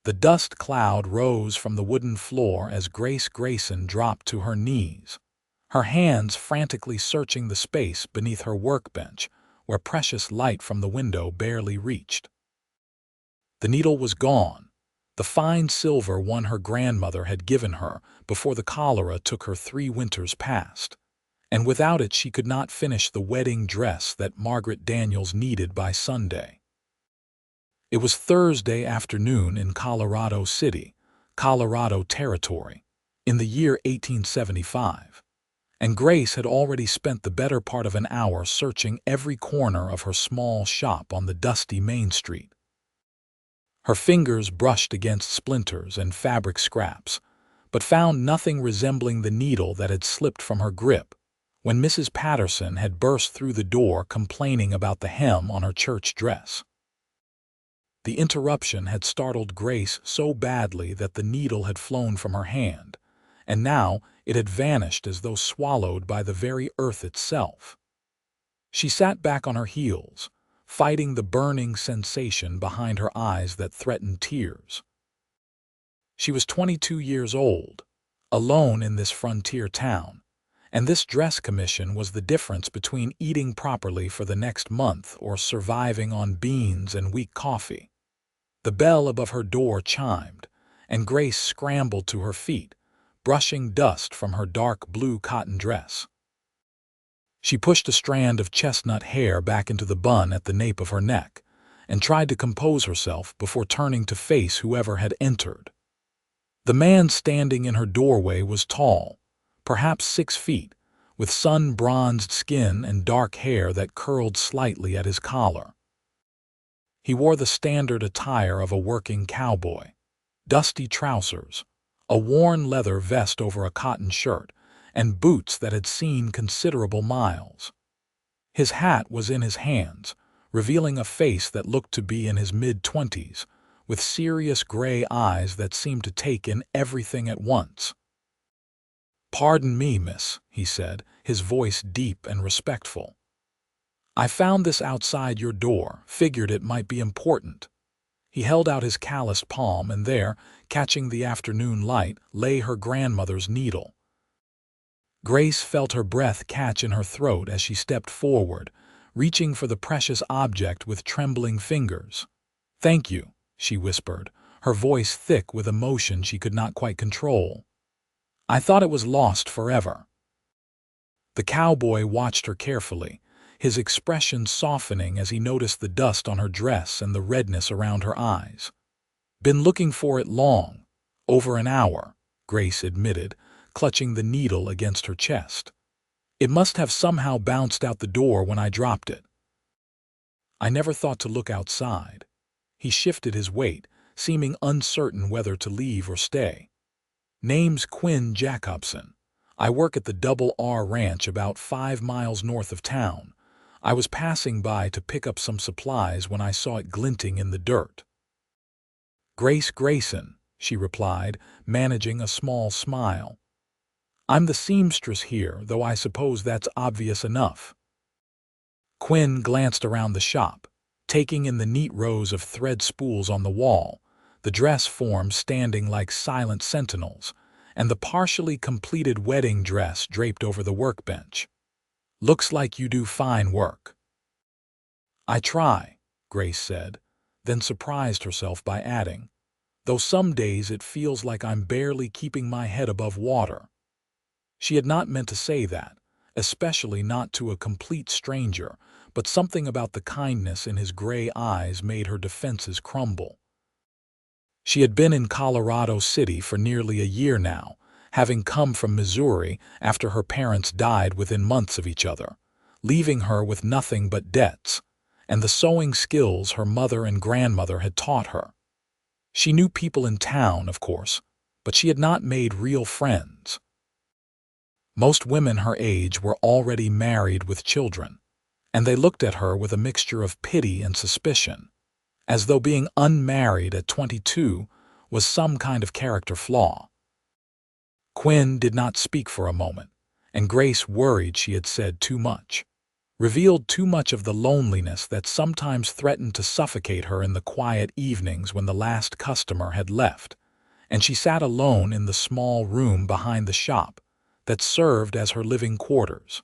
The dust cloud rose from the wooden floor as Grace Grayson dropped to her knees, her hands frantically searching the space beneath her workbench, where precious light from the window barely reached. The needle was gone, the fine silver one her grandmother had given her before the cholera took her 3 winters past, and without it she could not finish the wedding dress that Margaret Daniels needed by Sunday. It was Thursday afternoon in Colorado City, Colorado Territory, in the year 1875, and Grace had already spent the better part of an hour searching every corner of her small shop on the dusty Main Street. Her fingers brushed against splinters and fabric scraps, but found nothing resembling the needle that had slipped from her grip when Mrs. Patterson had burst through the door complaining about the hem on her church dress. The interruption had startled Grace so badly that the needle had flown from her hand, and now it had vanished as though swallowed by the very earth itself. She sat back on her heels, fighting the burning sensation behind her eyes that threatened tears. She was 22 years old, alone in this frontier town, and this dress commission was the difference between eating properly for the next month or surviving on beans and weak coffee. The bell above her door chimed, and Grace scrambled to her feet, brushing dust from her dark blue cotton dress. She pushed a strand of chestnut hair back into the bun at the nape of her neck and tried to compose herself before turning to face whoever had entered. The man standing in her doorway was tall, perhaps 6 feet, with sun-bronzed skin and dark hair that curled slightly at his collar. He wore the standard attire of a working cowboy: dusty trousers, a worn leather vest over a cotton shirt, and boots that had seen considerable miles. His hat was in his hands, revealing a face that looked to be in his mid-20s, with serious gray eyes that seemed to take in everything at once. "Pardon me, miss," he said, his voice deep and respectful. "I found this outside your door, figured it might be important." He held out his calloused palm, and there, catching the afternoon light, lay her grandmother's needle. Grace felt her breath catch in her throat as she stepped forward, reaching for the precious object with trembling fingers. "Thank you," she whispered, her voice thick with emotion she could not quite control. "I thought it was lost forever." The cowboy watched her carefully, his expression softening as he noticed the dust on her dress and the redness around her eyes. "Been looking for it long, over an hour," Grace admitted, clutching the needle against her chest. "It must have somehow bounced out the door when I dropped it." "I never thought to look outside." He shifted his weight, seeming uncertain whether to leave or stay. "Name's Quinn Jacobson. I work at the Double R Ranch about 5 miles north of town. I was passing by to pick up some supplies when I saw it glinting in the dirt." "Grace Grayson," she replied, managing a small smile. "I'm the seamstress here, though I suppose that's obvious enough." Quinn glanced around the shop, taking in the neat rows of thread spools on the wall, the dress forms standing like silent sentinels, and the partially completed wedding dress draped over the workbench. "Looks like you do fine work." "I try," Grace said, then surprised herself by adding, "though some days it feels like I'm barely keeping my head above water." She had not meant to say that, especially not to a complete stranger, but something about the kindness in his gray eyes made her defenses crumble. She had been in Colorado City for nearly a year now, having come from Missouri after her parents died within months of each other, leaving her with nothing but debts, and the sewing skills her mother and grandmother had taught her. She knew people in town, of course, but she had not made real friends. Most women her age were already married with children, and they looked at her with a mixture of pity and suspicion, as though being unmarried at 22 was some kind of character flaw. Quinn did not speak for a moment, and Grace worried she had said too much. revealed too much of the loneliness that sometimes threatened to suffocate her in the quiet evenings when the last customer had left, and she sat alone in the small room behind the shop that served as her living quarters.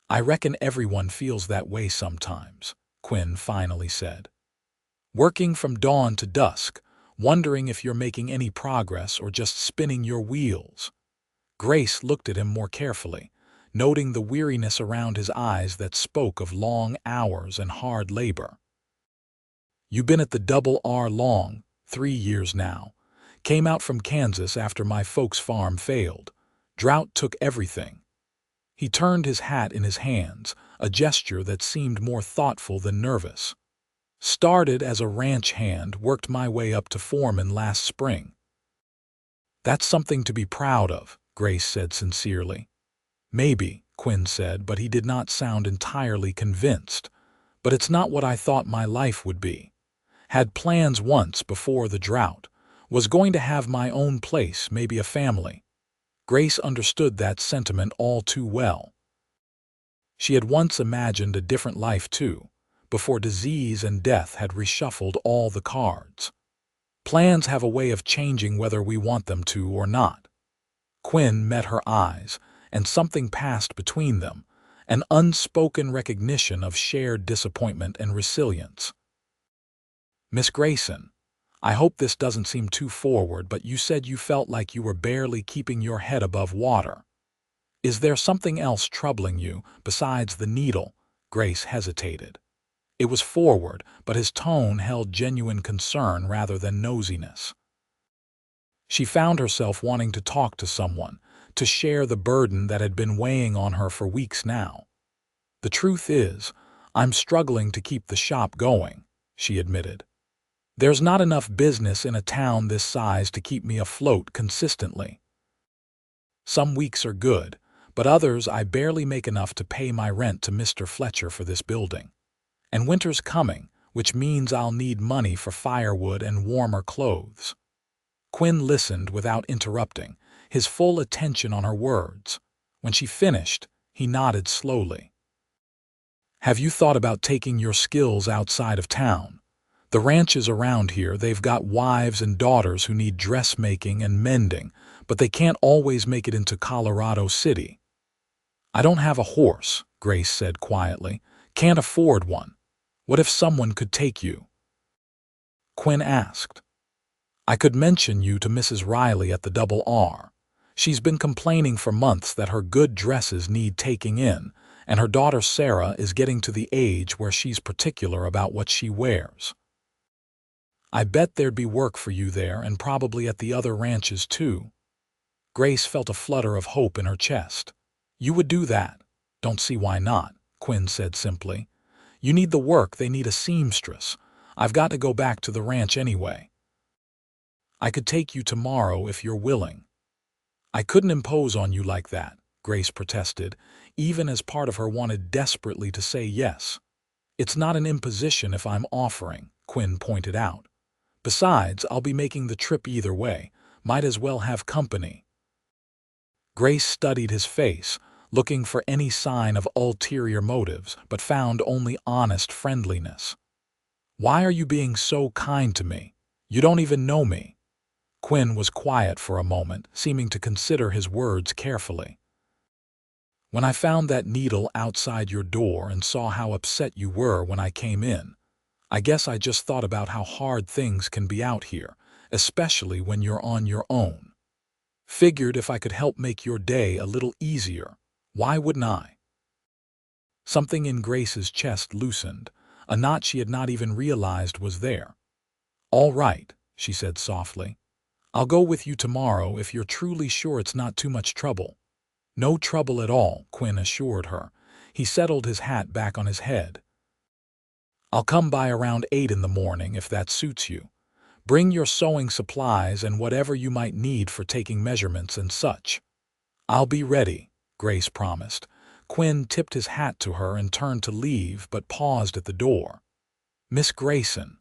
"I reckon everyone feels that way sometimes," Quinn finally said. "Working from dawn to dusk, wondering if you're making any progress or just spinning your wheels." Grace looked at him more carefully, noting the weariness around his eyes that spoke of long hours and hard labor. "You've been at the Double R long, 3 years now. Came out from Kansas after my folks' farm failed. Drought took everything." He turned his hat in his hands, a gesture that seemed more thoughtful than nervous. "Started as a ranch hand, worked my way up to foreman last spring." "That's something to be proud of," Grace said sincerely. "Maybe," Quinn said, but he did not sound entirely convinced. "But it's not what I thought my life would be. Had plans once before the drought. Was going to have my own place, maybe a family." Grace understood that sentiment all too well. She had once imagined a different life too, before disease and death had reshuffled all the cards. Plans have a way of changing whether we want them to or not. Quinn met her eyes, and something passed between them, an unspoken recognition of shared disappointment and resilience. "Miss Grayson, I hope this doesn't seem too forward, but you said you felt like you were barely keeping your head above water. Is there something else troubling you besides the needle?" Grace hesitated. It was forward, but his tone held genuine concern rather than nosiness. She found herself wanting to talk to someone, to share the burden that had been weighing on her for weeks now. "The truth is, I'm struggling to keep the shop going," she admitted. "There's not enough business in a town this size to keep me afloat consistently. Some weeks are good, but others I barely make enough to pay my rent to Mr. Fletcher for this building. And winter's coming, which means I'll need money for firewood and warmer clothes." Quinn listened without interrupting, his full attention on her words. When she finished, he nodded slowly. "Have you thought about taking your skills outside of town? The ranches around here, they've got wives and daughters who need dressmaking and mending, but they can't always make it into Colorado City." "I don't have a horse," Grace said quietly. "Can't afford one. What if someone could take you?" Quinn asked. "I could mention you to Mrs. Riley at the Double R. She's been complaining for months that her good dresses need taking in, and her daughter Sarah is getting to the age where she's particular about what she wears. I bet there'd be work for you there and probably at the other ranches too." Grace felt a flutter of hope in her chest. "You would do that?" "Don't see why not," Quinn said simply. "You need the work, they need a seamstress. I've got to go back to the ranch anyway." "I could take you tomorrow if you're willing." "I couldn't impose on you like that," Grace protested, even as part of her wanted desperately to say yes. "It's not an imposition if I'm offering," Quinn pointed out. "Besides, I'll be making the trip either way. Might as well have company." Grace studied his face, looking for any sign of ulterior motives, but found only honest friendliness. "Why are you being so kind to me? You don't even know me." Quinn was quiet for a moment, seeming to consider his words carefully. "When I found that needle outside your door and saw how upset you were when I came in, I guess I just thought about how hard things can be out here, especially when you're on your own. Figured if I could help make your day a little easier, why wouldn't I?" Something in Grace's chest loosened, a knot she had not even realized was there. "All right," she said softly. "I'll go with you tomorrow if you're truly sure it's not too much trouble." "No trouble at all," Quinn assured her. He settled his hat back on his head. "I'll come by around 8 in the morning if that suits you. Bring your sewing supplies and whatever you might need for taking measurements and such." "I'll be ready," Grace promised. Quinn tipped his hat to her and turned to leave, but paused at the door. "Miss Grayson,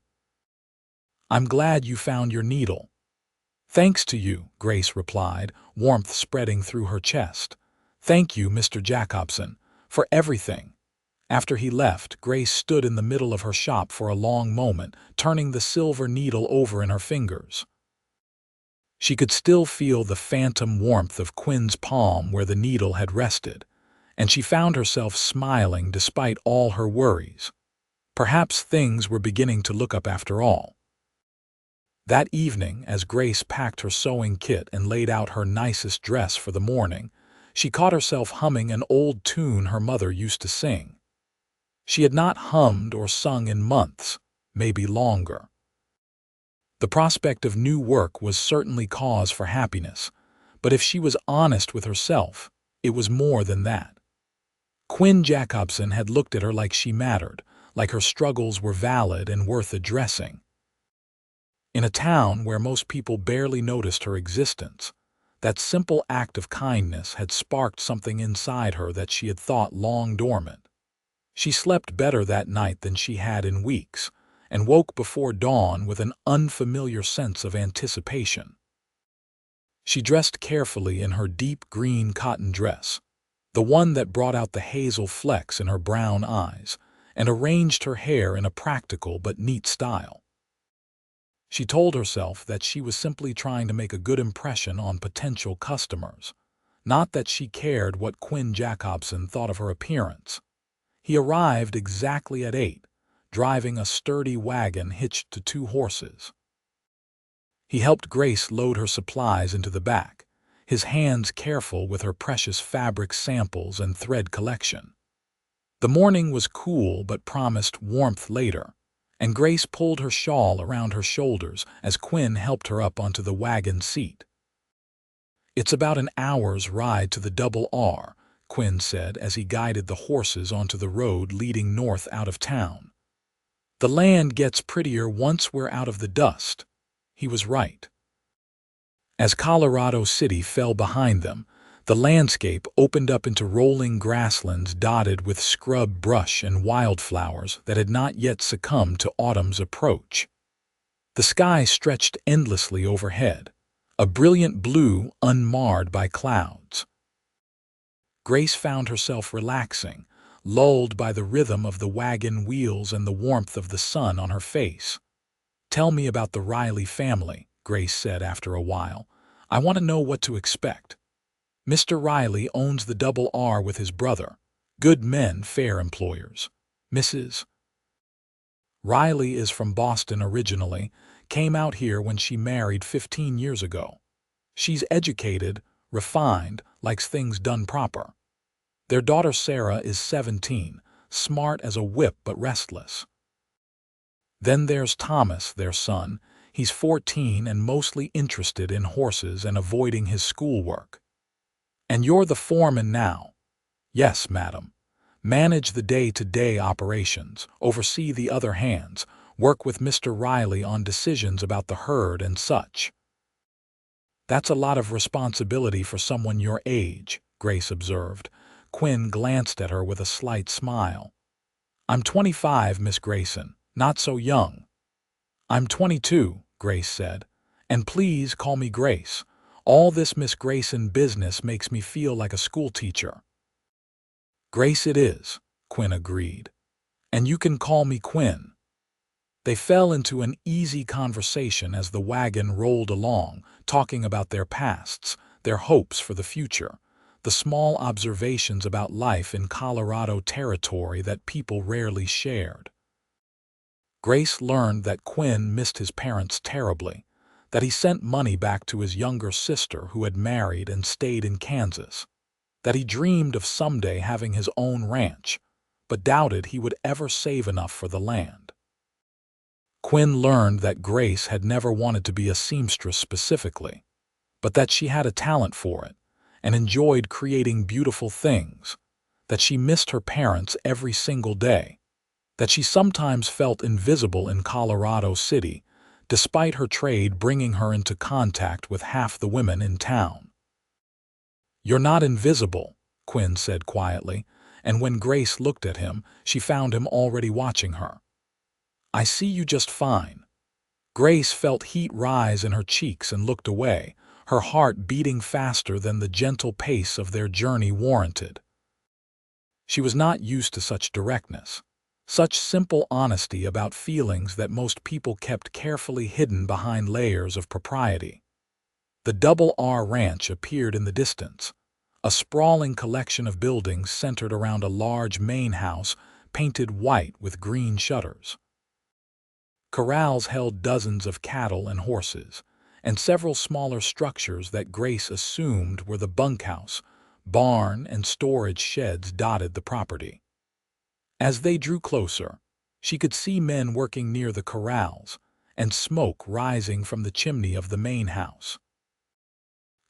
I'm glad you found your needle." "Thanks to you," Grace replied, warmth spreading through her chest. "Thank you, Mr. Jacobson, For everything. After he left, Grace stood in the middle of her shop for a long moment, turning the silver needle over in her fingers. She could still feel the phantom warmth of Quinn's palm where the needle had rested, and she found herself smiling despite all her worries. Perhaps things were beginning to look up after all. That evening, as Grace packed her sewing kit and laid out her nicest dress for the morning, she caught herself humming an old tune her mother used to sing. She had not hummed or sung in months, maybe longer. The prospect of new work was certainly cause for happiness, but if she was honest with herself, it was more than that. Quinn Jacobson had looked at her like she mattered, like her struggles were valid and worth addressing. In a town where most people barely noticed her existence, that simple act of kindness had sparked something inside her that she had thought long dormant. She slept better that night than she had in weeks, and woke before dawn with an unfamiliar sense of anticipation. She dressed carefully in her deep green cotton dress, the one that brought out the hazel flecks in her brown eyes, and arranged her hair in a practical but neat style. She told herself that she was simply trying to make a good impression on potential customers, not that she cared what Quinn Jacobson thought of her appearance. He arrived exactly at 8, driving a sturdy wagon hitched to 2 horses. He helped Grace load her supplies into the back, his hands careful with her precious fabric samples and thread collection. The morning was cool but promised warmth later, and Grace pulled her shawl around her shoulders as Quinn helped her up onto the wagon seat. "It's about an hour's ride to the Double R," Quinn said as he guided the horses onto the road leading north out of town. "The land gets prettier once we're out of the dust." He was right. As Colorado City fell behind them, the landscape opened up into rolling grasslands dotted with scrub brush and wildflowers that had not yet succumbed to autumn's approach. The sky stretched endlessly overhead, a brilliant blue unmarred by clouds. Grace found herself relaxing, lulled by the rhythm of the wagon wheels and the warmth of the sun on her face. "Tell me about the Riley family," Grace said after a while. "I want to know what to expect." "Mr. Riley owns the Double R with his brother. Good men, fair employers. Mrs. Riley is from Boston originally, came out here when she married 15 years ago. She's educated, refined, likes things done proper. Their daughter Sarah is 17, smart as a whip but restless. Then there's Thomas, their son. He's 14 and mostly interested in horses and avoiding his schoolwork. And you're the foreman now." "Yes, madam. Manage the day-to-day operations, oversee the other hands, work with Mr. Riley on decisions about the herd and such." "That's a lot of responsibility for someone your age," Grace observed. Quinn glanced at her with a slight smile. "I'm 25, Miss Grayson, not so young." "I'm 22, Grace said. "And please call me Grace. All this Miss Grayson business makes me feel like a schoolteacher." "Grace it is," Quinn agreed. "And you can call me Quinn." They fell into an easy conversation as the wagon rolled along, talking about their pasts, their hopes for the future, the small observations about life in Colorado territory that people rarely shared. Grace learned that Quinn missed his parents terribly, that he sent money back to his younger sister who had married and stayed in Kansas, that he dreamed of someday having his own ranch, but doubted he would ever save enough for the land. Quinn learned that Grace had never wanted to be a seamstress specifically, but that she had a talent for it and enjoyed creating beautiful things, that she missed her parents every single day, that she sometimes felt invisible in Colorado City, despite her trade bringing her into contact with half the women in town. "You're not invisible," Quinn said quietly, and when Grace looked at him, she found him already watching her. "I see you just fine." Grace felt heat rise in her cheeks and looked away, her heart beating faster than the gentle pace of their journey warranted. She was not used to such directness, such simple honesty about feelings that most people kept carefully hidden behind layers of propriety. The Double R Ranch appeared in the distance, a sprawling collection of buildings centered around a large main house painted white with green shutters. Corrals held dozens of cattle and horses, and several smaller structures that Grace assumed were the bunkhouse, barn, and storage sheds dotted the property. As they drew closer, she could see men working near the corrals and smoke rising from the chimney of the main house.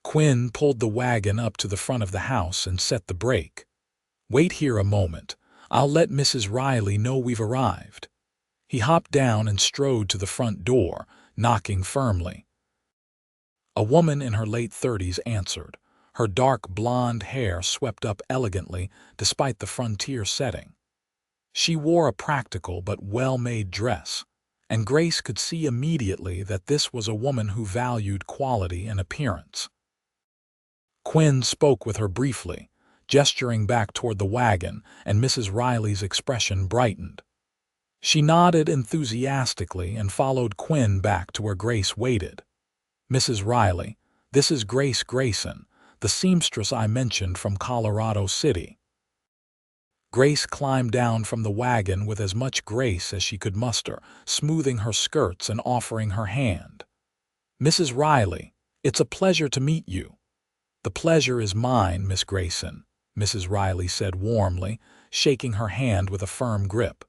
Quinn pulled the wagon up to the front of the house and set the brake. "Wait here a moment. I'll let Mrs. Riley know we've arrived." He hopped down and strode to the front door, knocking firmly. A woman in her late 30s answered, her dark blonde hair swept up elegantly despite the frontier setting. She wore a practical but well-made dress, and Grace could see immediately that this was a woman who valued quality and appearance. Quinn spoke with her briefly, gesturing back toward the wagon, and Mrs. Riley's expression brightened. She nodded enthusiastically and followed Quinn back to where Grace waited. "Mrs. Riley, this is Grace Grayson, the seamstress I mentioned from Colorado City." Grace climbed down from the wagon with as much grace as she could muster, smoothing her skirts and offering her hand. "Mrs. Riley, it's a pleasure to meet you." "The pleasure is mine, Miss Grayson," Mrs. Riley said warmly, shaking her hand with a firm grip.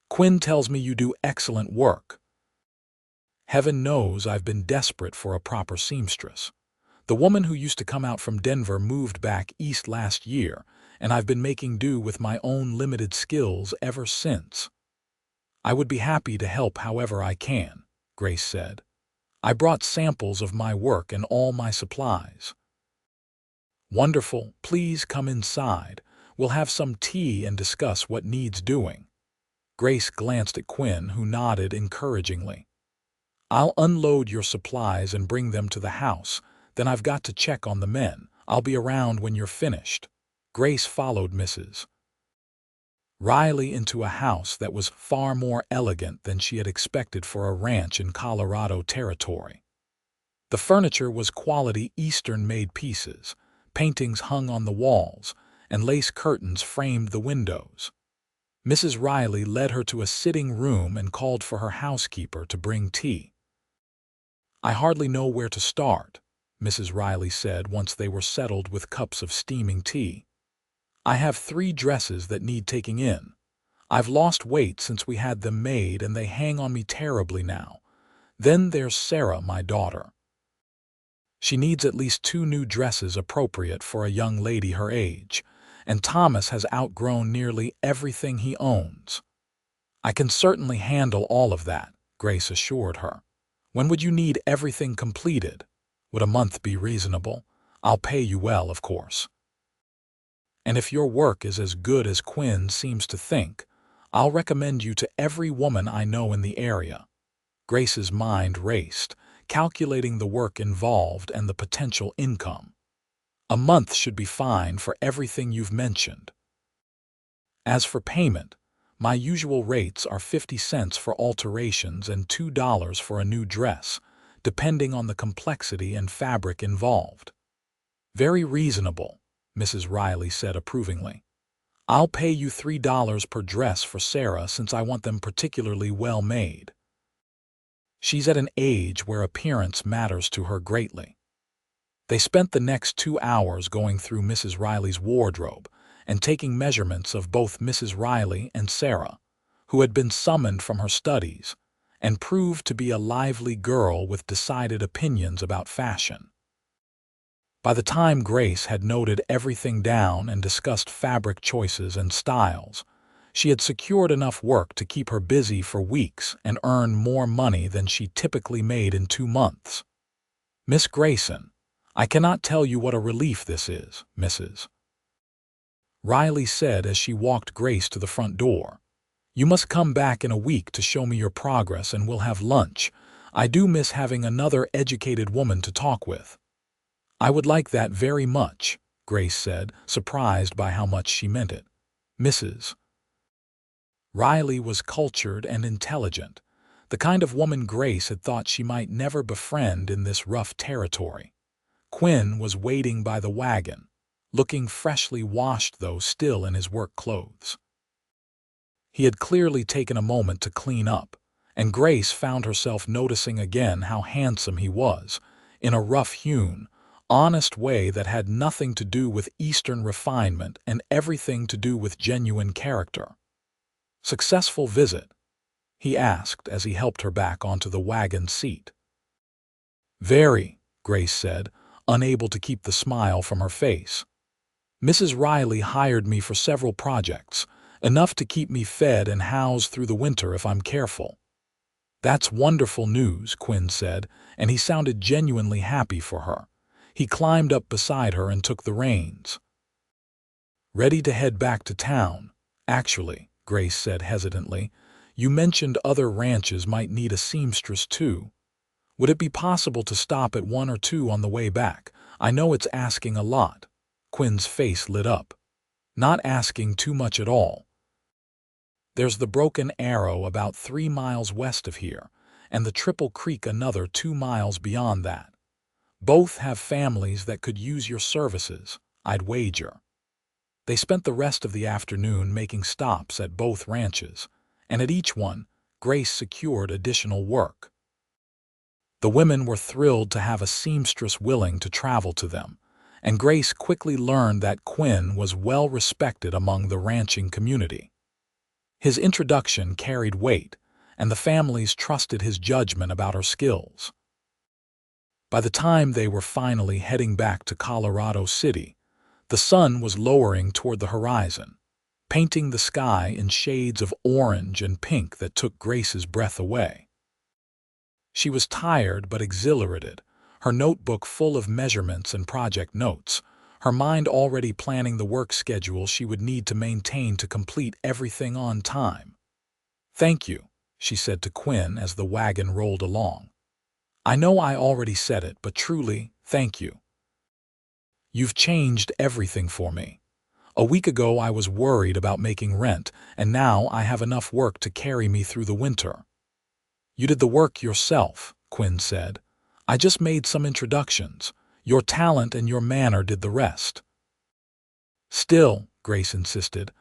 "Quinn tells me you do excellent work." Heaven knows I've been desperate for a proper seamstress. The woman who used to come out from Denver moved back east last year, and I've been making do with my own limited skills ever since. "I would be happy to help however I can," Grace said. "I brought samples of my work and all my supplies." "Wonderful. Please come inside. We'll have some tea and discuss what needs doing." Grace glanced at Quinn, who nodded encouragingly. "I'll unload your supplies and bring them to the house. Then I've got to check on the men. I'll be around when you're finished." Grace followed Mrs. Riley into a house that was far more elegant than she had expected for a ranch in Colorado territory. The furniture was quality Eastern-made pieces, paintings hung on the walls, and lace curtains framed the windows. Mrs. Riley led her to a sitting room and called for her housekeeper to bring tea. "I hardly know where to start," Mrs. Riley said once they were settled with cups of steaming tea. "I have 3 dresses that need taking in. I've lost weight since we had them made and they hang on me terribly now. Then there's Sarah, my daughter. She needs at least 2 new dresses appropriate for a young lady her age, and Thomas has outgrown nearly everything he owns." "I can certainly handle all of that," Grace assured her. "When would you need everything completed?" "Would a month be reasonable? I'll pay you well, of course. And if your work is as good as Quinn seems to think, I'll recommend you to every woman I know in the area." Grace's mind raced, calculating the work involved and the potential income. "A month should be fine for everything you've mentioned. As for payment, my usual rates are 50 cents for alterations and $2 for a new dress, depending on the complexity and fabric involved." "Very reasonable," Mrs. Riley said approvingly. "I'll pay you $3 per dress for Sarah since I want them particularly well made. She's at an age where appearance matters to her greatly." They spent the next 2 hours going through Mrs. Riley's wardrobe and taking measurements of both Mrs. Riley and Sarah, who had been summoned from her studies and proved to be a lively girl with decided opinions about fashion. By the time Grace had noted everything down and discussed fabric choices and styles, she had secured enough work to keep her busy for weeks and earn more money than she typically made in 2 months. "Miss Grayson, I cannot tell you what a relief this is," Mrs. Riley said as she walked Grace to the front door. "You must come back in a week to show me your progress and we'll have lunch. I do miss having another educated woman to talk with." "I would like that very much," Grace said, surprised by how much she meant it. Mrs. Riley was cultured and intelligent, the kind of woman Grace had thought she might never befriend in this rough territory. Quinn was waiting by the wagon, looking freshly washed though still in his work clothes. He had clearly taken a moment to clean up, and Grace found herself noticing again how handsome he was, in a rough-hewn, honest way that had nothing to do with Eastern refinement and everything to do with genuine character. "Successful visit?" he asked as he helped her back onto the wagon seat. "Very," Grace said, unable to keep the smile from her face. "Mrs. Riley hired me for several projects, enough to keep me fed and housed through the winter if I'm careful." "That's wonderful news," Quinn said, and he sounded genuinely happy for her. He climbed up beside her and took the reins. "Ready to head back to town, actually," Grace said hesitantly. "You mentioned other ranches might need a seamstress too. Would it be possible to stop at one or two on the way back? I know it's asking a lot." Quinn's face lit up. "Not asking too much at all. There's the Broken Arrow about 3 miles west of here, and the Triple Creek another 2 miles beyond that. Both have families that could use your services, I'd wager." They spent the rest of the afternoon making stops at both ranches, and at each one, Grace secured additional work. The women were thrilled to have a seamstress willing to travel to them, and Grace quickly learned that Quinn was well respected among the ranching community. His introduction carried weight, and the families trusted his judgment about her skills. By the time they were finally heading back to Colorado City, the sun was lowering toward the horizon, painting the sky in shades of orange and pink that took Grace's breath away. She was tired but exhilarated, her notebook full of measurements and project notes, her mind already planning the work schedule she would need to maintain to complete everything on time. "Thank you," she said to Quinn as the wagon rolled along. "I know I already said it, but truly, thank you. You've changed everything for me. A week ago I was worried about making rent, and now I have enough work to carry me through the winter." "You did the work yourself," Quinn said. "I just made some introductions. Your talent and your manner did the rest." "Still," Grace insisted,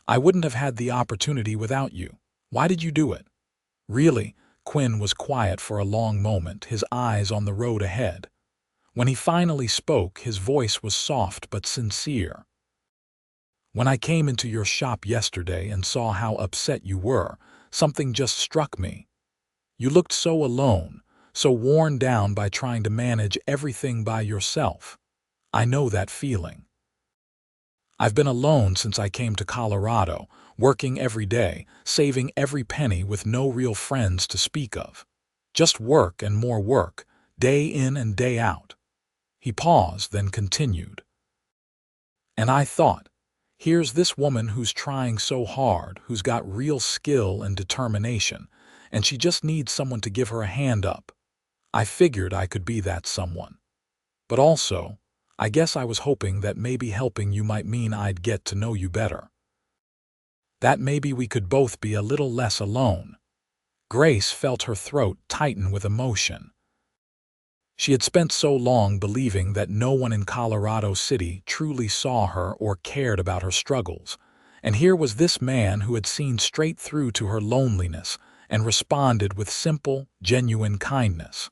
"I wouldn't have had the opportunity without you. Why did you do it?" "Really?" Quinn was quiet for a long moment, his eyes on the road ahead. When he finally spoke, his voice was soft but sincere. "When I came into your shop yesterday and saw how upset you were, something just struck me. You looked so alone, so worn down by trying to manage everything by yourself. I know that feeling. I've been alone since I came to Colorado, working every day, saving every penny with no real friends to speak of. Just work and more work, day in and day out." He paused, then continued. "And I thought, here's this woman who's trying so hard, who's got real skill and determination, and she just needs someone to give her a hand up. I figured I could be that someone. But also, I guess I was hoping that maybe helping you might mean I'd get to know you better. That maybe we could both be a little less alone." Grace felt her throat tighten with emotion. She had spent so long believing that no one in Colorado City truly saw her or cared about her struggles, and here was this man who had seen straight through to her loneliness and responded with simple, genuine kindness.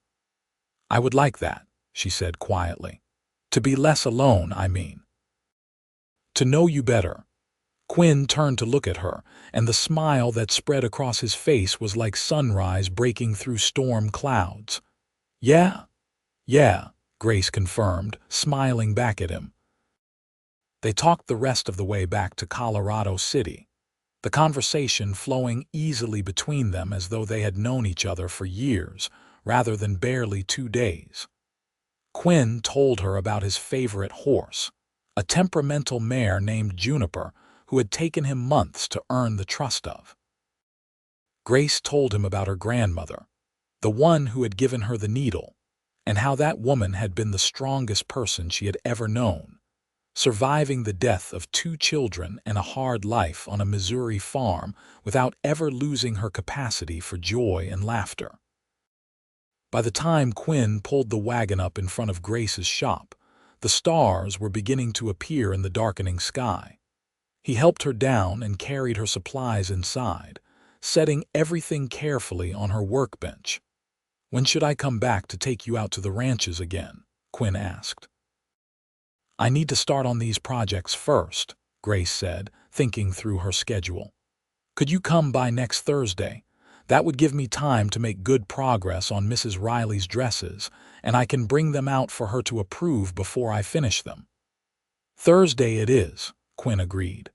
"I would like that," she said quietly. "To be less alone, I mean. To know you better." Quinn turned to look at her, and the smile that spread across his face was like sunrise breaking through storm clouds. Yeah, Grace confirmed, smiling back at him. They talked the rest of the way back to Colorado City, the conversation flowing easily between them as though they had known each other for years, rather than barely 2 days. Quinn told her about his favorite horse, a temperamental mare named Juniper, who had taken him months to earn the trust of. Grace told him about her grandmother, the one who had given her the needle, and how that woman had been the strongest person she had ever known. surviving the death of 2 children and a hard life on a Missouri farm without ever losing her capacity for joy and laughter. By the time Quinn pulled the wagon up in front of Grace's shop, the stars were beginning to appear in the darkening sky. He helped her down and carried her supplies inside, setting everything carefully on her workbench. "When should I come back to take you out to the ranches again?" Quinn asked. "I need to start on these projects first," Grace said, thinking through her schedule. "Could you come by next Thursday? That would give me time to make good progress on Mrs. Riley's dresses, and I can bring them out for her to approve before I finish them." "Thursday it is," Quinn agreed.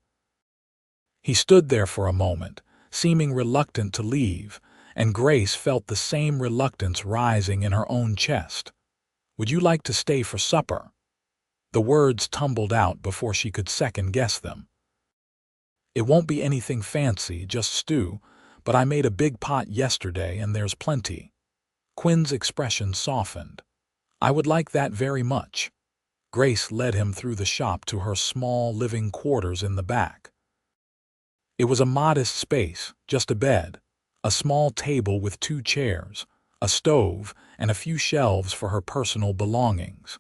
He stood there for a moment, seeming reluctant to leave, and Grace felt the same reluctance rising in her own chest. "Would you like to stay for supper?" The words tumbled out before she could second-guess them. "It won't be anything fancy, just stew, but I made a big pot yesterday and there's plenty." Quinn's expression softened. "I would like that very much." Grace led him through the shop to her small living quarters in the back. It was a modest space, just a bed, a small table with 2 chairs, a stove, and a few shelves for her personal belongings.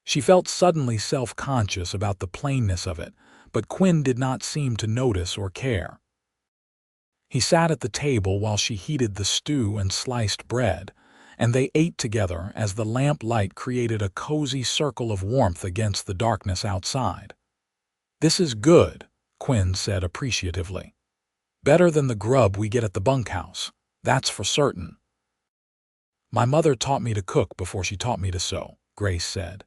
She felt suddenly self-conscious about the plainness of it, but Quinn did not seem to notice or care. He sat at the table while she heated the stew and sliced bread, and they ate together as the lamp light created a cozy circle of warmth against the darkness outside. "This is good," Quinn said appreciatively. "Better than the grub we get at the bunkhouse, that's for certain." "My mother taught me to cook before she taught me to sew," Grace said.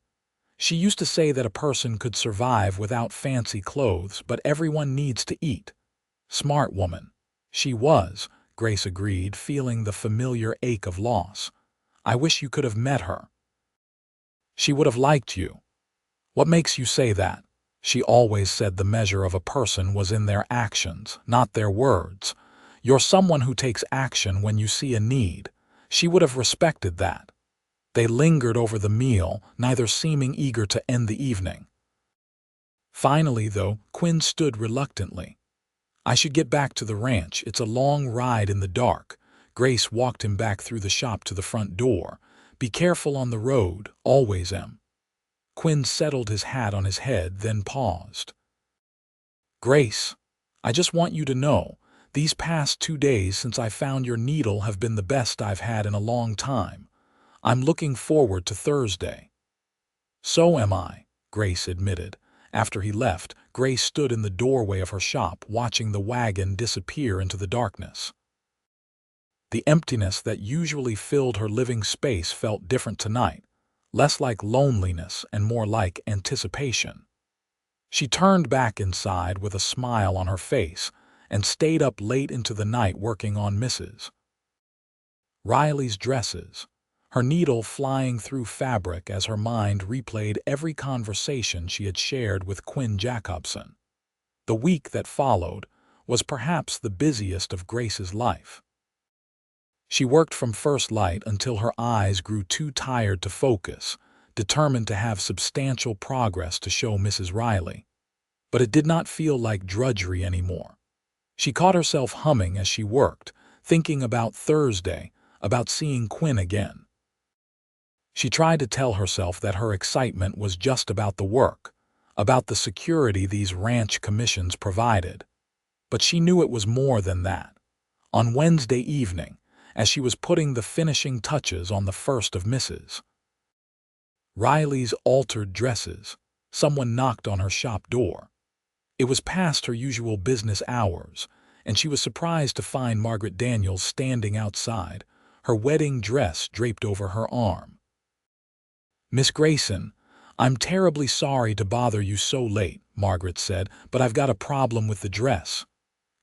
"She used to say that a person could survive without fancy clothes, but everyone needs to eat." "Smart woman." "She was," Grace agreed, feeling the familiar ache of loss. "I wish you could have met her." "She would have liked you." "What makes you say that?" "She always said the measure of a person was in their actions, not their words. You're someone who takes action when you see a need. She would have respected that." They lingered over the meal, neither seeming eager to end the evening. Finally, though, Quinn stood reluctantly. "I should get back to the ranch. It's a long ride in the dark." Grace walked him back through the shop to the front door. "Be careful on the road, always am." Quinn settled his hat on his head, then paused. "Grace, I just want you to know, these past 2 days since I found your needle have been the best I've had in a long time. I'm looking forward to Thursday." "So am I," Grace admitted. After he left, Grace stood in the doorway of her shop watching the wagon disappear into the darkness. The emptiness that usually filled her living space felt different tonight, less like loneliness and more like anticipation. She turned back inside with a smile on her face and stayed up late into the night working on Mrs. Riley's dresses, her needle flying through fabric as her mind replayed every conversation she had shared with Quinn Jacobson. The week that followed was perhaps the busiest of Grace's life. She worked from first light until her eyes grew too tired to focus, determined to have substantial progress to show Mrs. Riley. But it did not feel like drudgery anymore. She caught herself humming as she worked, thinking about Thursday, about seeing Quinn again. She tried to tell herself that her excitement was just about the work, about the security these ranch commissions provided. But she knew it was more than that. On Wednesday evening, as she was putting the finishing touches on the first of Mrs. Riley's altered dresses, someone knocked on her shop door. It was past her usual business hours, and she was surprised to find Margaret Daniels standing outside, her wedding dress draped over her arm. "Miss Grayson, I'm terribly sorry to bother you so late," Margaret said, "but I've got a problem with the dress."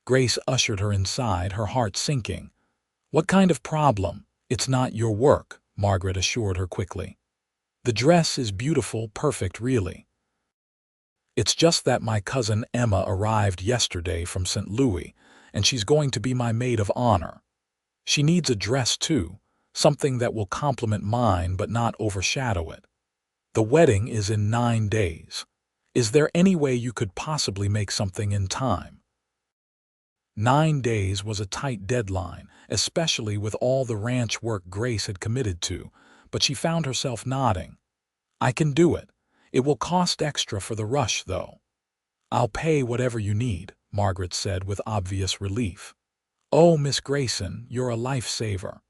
Grace ushered her inside, her heart sinking. "What kind of problem?" "It's not your work," Margaret assured her quickly. "The dress is beautiful, perfect really. It's just that my cousin Emma arrived yesterday from St. Louis, and she's going to be my maid of honor. She needs a dress too, something that will complement mine but not overshadow it. The wedding is in 9 days. Is there any way you could possibly make something in time? 9 days was a tight deadline, especially with all the ranch work Grace had committed to, but she found herself nodding. I can do it. It will cost extra for the rush, though. I'll pay whatever you need, Margaret said with obvious relief. Oh, Miss Grayson, you're a lifesaver.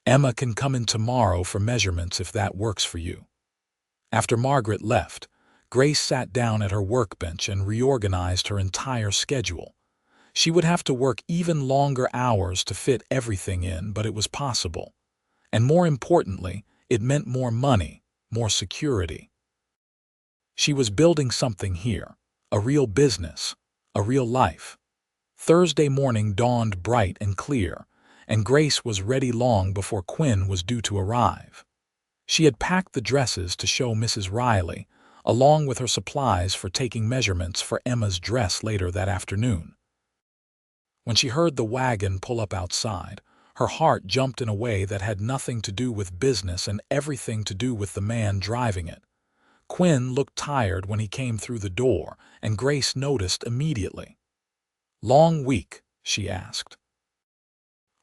Emma can come in tomorrow for measurements if that works for you. After Margaret left, Grace sat down at her workbench and reorganized her entire schedule. She would have to work even longer hours to fit everything in, but it was possible. And more importantly, it meant more money, more security. She was building something here, a real business, a real life. Thursday morning dawned bright and clear, and Grace was ready long before Quinn was due to arrive. She had packed the dresses to show Mrs. Riley, along with her supplies for taking measurements for Emma's dress later that afternoon. When she heard the wagon pull up outside, her heart jumped in a way that had nothing to do with business and everything to do with the man driving it. Quinn looked tired when he came through the door, and Grace noticed immediately. Long week? She asked.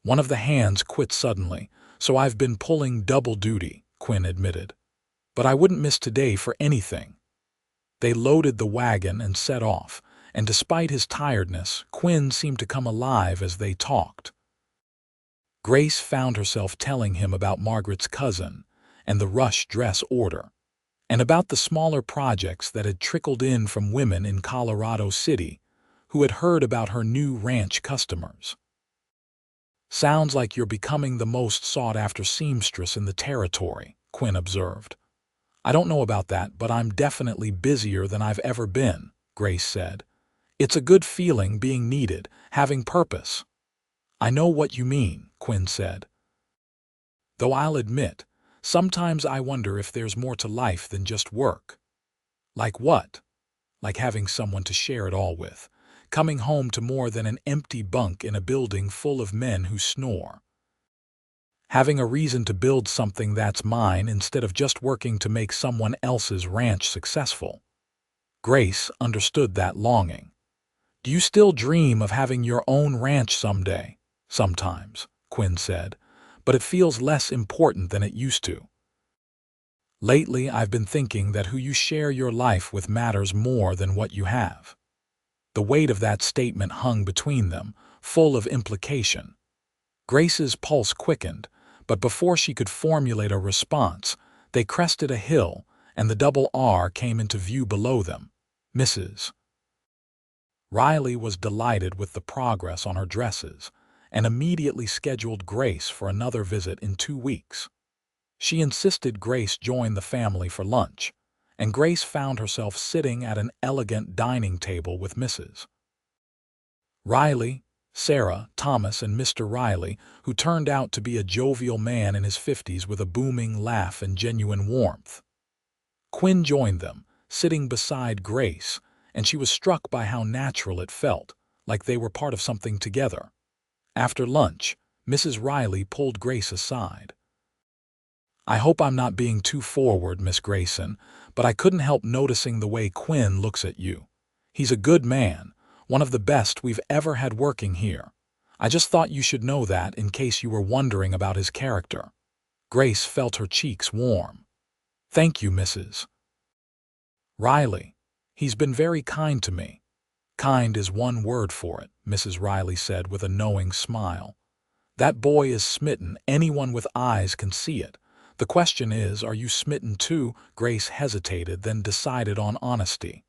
One of the hands quit suddenly, so I've been pulling double duty, Quinn admitted. But I wouldn't miss today for anything. They loaded the wagon and set off, and despite his tiredness, Quinn seemed to come alive as they talked. Grace found herself telling him about Margaret's cousin and the rush dress order, and about the smaller projects that had trickled in from women in Colorado City who had heard about her new ranch customers. Sounds like you're becoming the most sought-after seamstress in the territory, Quinn observed. I don't know about that, but I'm definitely busier than I've ever been, Grace said. It's a good feeling being needed, having purpose. I know what you mean, Quinn said. Though I'll admit, sometimes I wonder if there's more to life than just work. Like what? Like having someone to share it all with, coming home to more than an empty bunk in a building full of men who snore. Having a reason to build something that's mine instead of just working to make someone else's ranch successful. Grace understood that longing. Do you still dream of having your own ranch someday? Sometimes, Quinn said, but it feels less important than it used to. Lately, I've been thinking that who you share your life with matters more than what you have. The weight of that statement hung between them, full of implication. Grace's pulse quickened, but before she could formulate a response, they crested a hill, and the double R came into view below them. Mrs. Riley was delighted with the progress on her dresses, and immediately scheduled Grace for another visit in 2 weeks. She insisted Grace join the family for lunch, and Grace found herself sitting at an elegant dining table with Mrs. Riley, Sarah, Thomas, and Mr. Riley, who turned out to be a jovial man in his 50s with a booming laugh and genuine warmth. Quinn joined them, sitting beside Grace, and she was struck by how natural it felt, like they were part of something together. After lunch, Mrs. Riley pulled Grace aside. I hope I'm not being too forward, Miss Grayson, but I couldn't help noticing the way Quinn looks at you. He's a good man, one of the best we've ever had working here. I just thought you should know that in case you were wondering about his character. Grace felt her cheeks warm. Thank you, Mrs. Riley. He's been very kind to me. Kind is one word for it, Mrs. Riley said with a knowing smile. That boy is smitten. Anyone with eyes can see it. The question is, are you smitten too? Grace hesitated, then decided on honesty.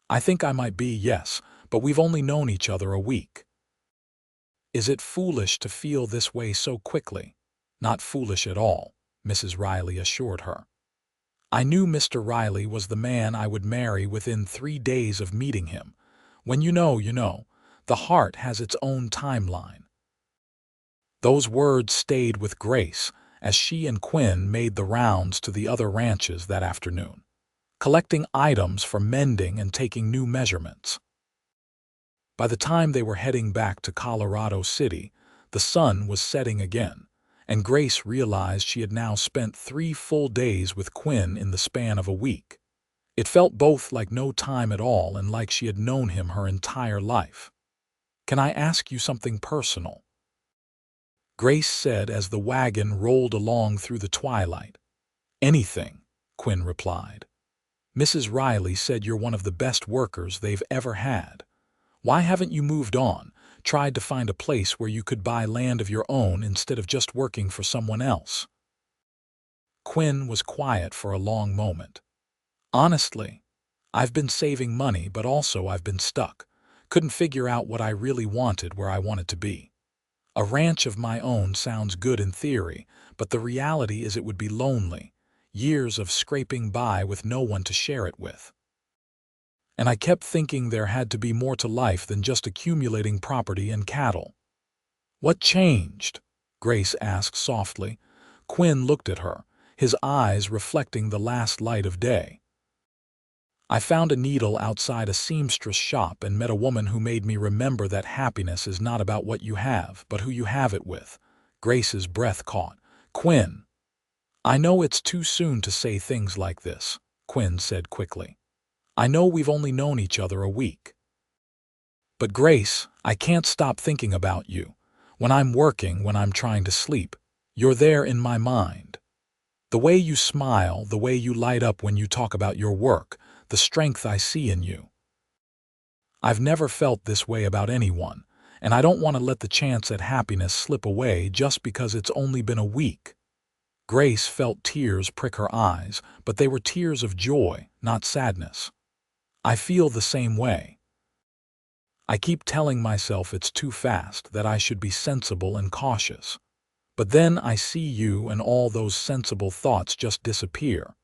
I think I might be, yes, but we've only known each other a week. Is it foolish to feel this way so quickly? Not foolish at all, Mrs. Riley assured her. I knew Mr. Riley was the man I would marry within 3 days of meeting him. When you know, you know. The heart has its own timeline. Those words stayed with Grace as she and Quinn made the rounds to the other ranches that afternoon, collecting items for mending and taking new measurements. By the time they were heading back to Colorado City, the sun was setting again, and Grace realized she had now spent 3 full days with Quinn in the span of a week. It felt both like no time at all and like she had known him her entire life. "Can I ask you something personal?" Grace said as the wagon rolled along through the twilight. "Anything," Quinn replied. "Mrs. Riley said you're one of the best workers they've ever had. Why haven't you moved on, tried to find a place where you could buy land of your own instead of just working for someone else?" Quinn was quiet for a long moment. "Honestly, I've been saving money, but also I've been stuck. Couldn't figure out what I really wanted where I wanted to be. A ranch of my own sounds good in theory, but the reality is it would be lonely. Years of scraping by with no one to share it with. And I kept thinking there had to be more to life than just accumulating property and cattle." "What changed?" Grace asked softly. Quinn looked at her, his eyes reflecting the last light of day. "I found a needle outside a seamstress shop and met a woman who made me remember that happiness is not about what you have, but who you have it with." Grace's breath caught. "Quinn." "I know it's too soon to say things like this," Quinn said quickly. "I know we've only known each other a week. But Grace, I can't stop thinking about you. When I'm working, when I'm trying to sleep, you're there in my mind. The way you smile, the way you light up when you talk about your work, the strength I see in you. I've never felt this way about anyone, and I don't want to let the chance at happiness slip away just because it's only been a week." Grace felt tears prick her eyes, but they were tears of joy, not sadness. "I feel the same way. I keep telling myself it's too fast, that I should be sensible and cautious. But then I see you and all those sensible thoughts just disappear.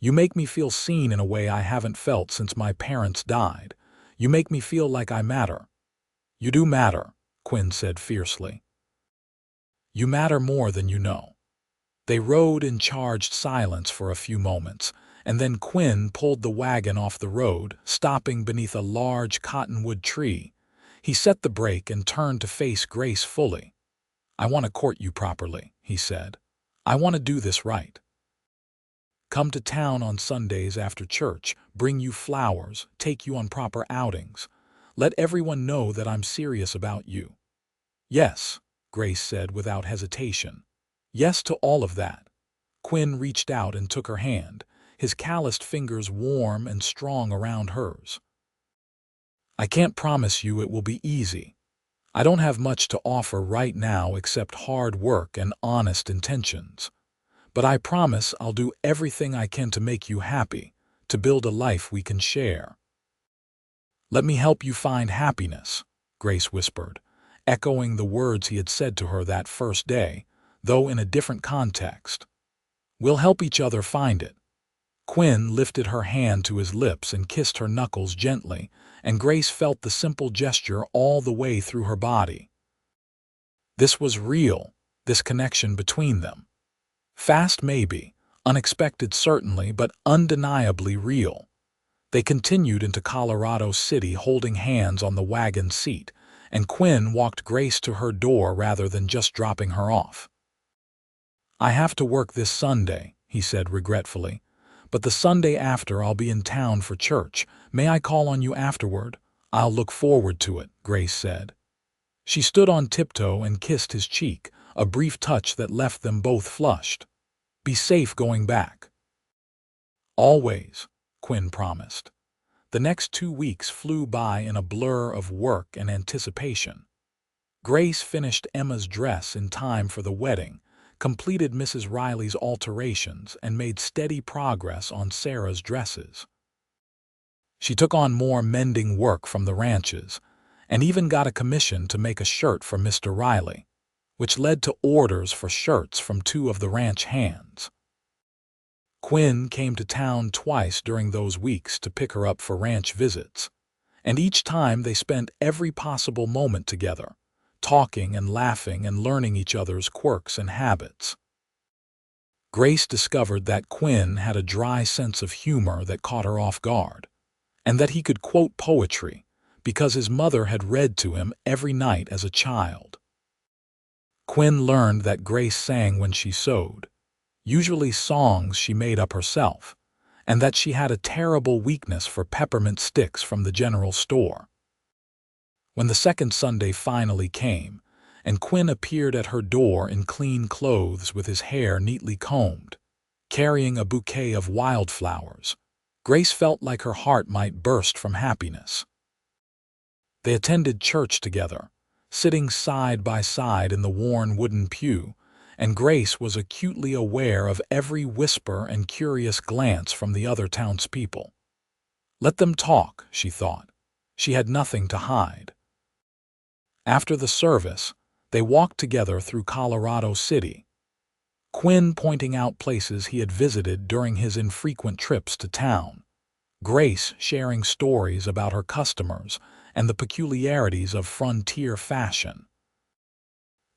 You make me feel seen in a way I haven't felt since my parents died. You make me feel like I matter." "You do matter," Quinn said fiercely. "You matter more than you know." They rode in charged silence for a few moments, and then Quinn pulled the wagon off the road, stopping beneath a large cottonwood tree. He set the brake and turned to face Grace fully. "I want to court you properly," he said. "I want to do this right. Come to town on Sundays after church, bring you flowers, take you on proper outings. Let everyone know that I'm serious about you." "Yes," Grace said without hesitation. "Yes to all of that." Quinn reached out and took her hand, his calloused fingers warm and strong around hers. "I can't promise you it will be easy. I don't have much to offer right now except hard work and honest intentions. But I promise I'll do everything I can to make you happy, to build a life we can share." "Let me help you find happiness," Grace whispered, echoing the words he had said to her that first day, though in a different context. "We'll help each other find it." Quinn lifted her hand to his lips and kissed her knuckles gently, and Grace felt the simple gesture all the way through her body. This was real, this connection between them. Fast maybe, unexpected certainly, but undeniably real. They continued into Colorado City holding hands on the wagon seat, and Quinn walked Grace to her door rather than just dropping her off. "I have to work this Sunday," he said regretfully, "but the Sunday after I'll be in town for church. May I call on you afterward?" "I'll look forward to it," Grace said. She stood on tiptoe and kissed his cheek, a brief touch that left them both flushed. "Be safe going back." "Always," Quinn promised. The next 2 weeks flew by in a blur of work and anticipation. Grace finished Emma's dress in time for the wedding, completed Mrs. Riley's alterations, and made steady progress on Sarah's dresses. She took on more mending work from the ranches, and even got a commission to make a shirt for Mr. Riley, which led to orders for shirts from 2 of the ranch hands. Quinn came to town twice during those weeks to pick her up for ranch visits, and each time they spent every possible moment together, talking and laughing and learning each other's quirks and habits. Grace discovered that Quinn had a dry sense of humor that caught her off guard, and that he could quote poetry because his mother had read to him every night as a child. Quinn learned that Grace sang when she sewed, usually songs she made up herself, and that she had a terrible weakness for peppermint sticks from the general store. When the second Sunday finally came, and Quinn appeared at her door in clean clothes with his hair neatly combed, carrying a bouquet of wildflowers, Grace felt like her heart might burst from happiness. They attended church together, sitting side by side in the worn wooden pew, and Grace was acutely aware of every whisper and curious glance from the other townspeople. Let them talk, she thought. She had nothing to hide. After the service, they walked together through Colorado City, Quinn pointing out places he had visited during his infrequent trips to town, Grace sharing stories about her customers and the peculiarities of frontier fashion.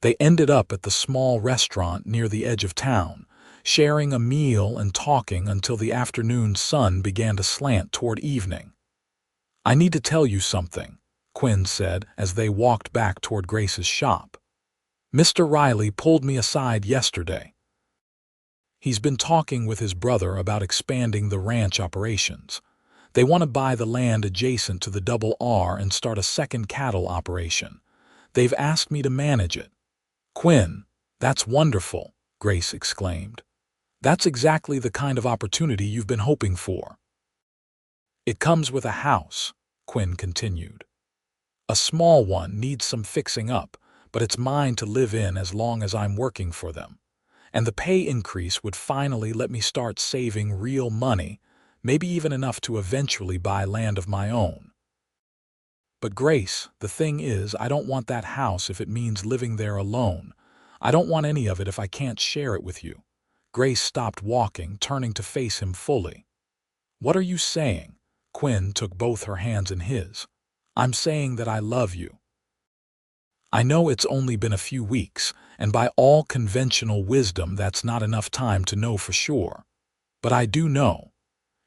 They ended up at the small restaurant near the edge of town, sharing a meal and talking until the afternoon sun began to slant toward evening. "I need to tell you something," Quinn said as they walked back toward Grace's shop. "Mr. Riley pulled me aside yesterday. He's been talking with his brother about expanding the ranch operations. They want to buy the land adjacent to the Double R and start a second cattle operation. They've asked me to manage it." "Quinn, that's wonderful," Grace exclaimed. "That's exactly the kind of opportunity you've been hoping for." "It comes with a house," Quinn continued. "A small one needs some fixing up, but it's mine to live in as long as I'm working for them. And the pay increase would finally let me start saving real money, maybe even enough to eventually buy land of my own. But Grace, the thing is, I don't want that house if it means living there alone. I don't want any of it if I can't share it with you." Grace stopped walking, turning to face him fully. "What are you saying?" Quinn took both her hands in his. "I'm saying that I love you. I know it's only been a few weeks, and by all conventional wisdom that's not enough time to know for sure. But I do know.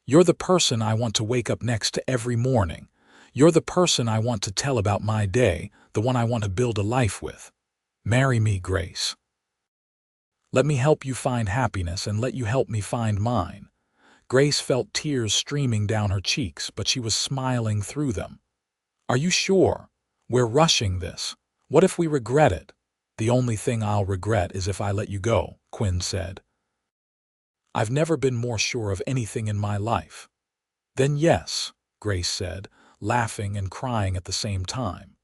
You're the person I want to wake up next to every morning. You're the person I want to tell about my day, the one I want to build a life with. Marry me, Grace. Let me help you find happiness and let you help me find mine." Grace felt tears streaming down her cheeks, but she was smiling through them. "Are you sure? We're rushing this. What if we regret it?" "The only thing I'll regret is if I let you go," Quinn said. "I've never been more sure of anything in my life." "Then yes," Grace said, laughing and crying at the same time.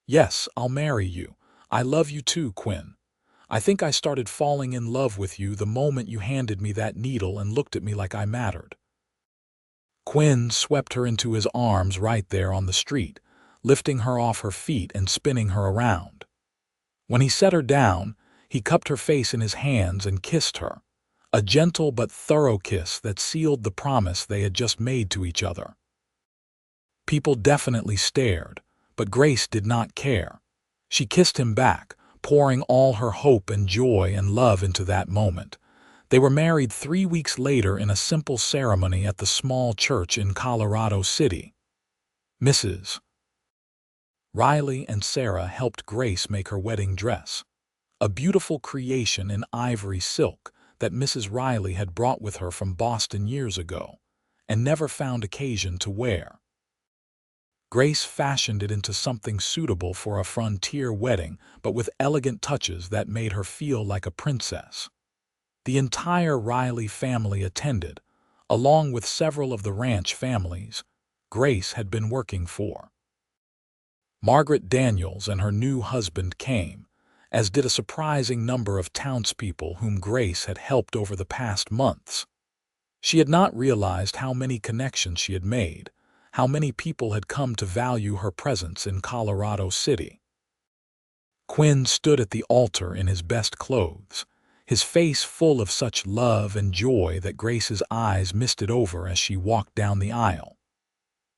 "Yes, I'll marry you. I love you too, Quinn. I think I started falling in love with you the moment you handed me that needle and looked at me like I mattered." Quinn swept her into his arms right there on the street, lifting her off her feet and spinning her around. When he set her down, he cupped her face in his hands and kissed her, a gentle but thorough kiss that sealed the promise they had just made to each other. People definitely stared, but Grace did not care. She kissed him back, pouring all her hope and joy and love into that moment. They were married 3 weeks later in a simple ceremony at the small church in Colorado City. Mrs. Riley and Sarah helped Grace make her wedding dress, a beautiful creation in ivory silk that Mrs. Riley had brought with her from Boston years ago and never found occasion to wear. Grace fashioned it into something suitable for a frontier wedding, but with elegant touches that made her feel like a princess. The entire Riley family attended, along with several of the ranch families Grace had been working for. Margaret Daniels and her new husband came, as did a surprising number of townspeople whom Grace had helped over the past months. She had not realized how many connections she had made, how many people had come to value her presence in Colorado City. Quinn stood at the altar in his best clothes, his face full of such love and joy that Grace's eyes misted over as she walked down the aisle.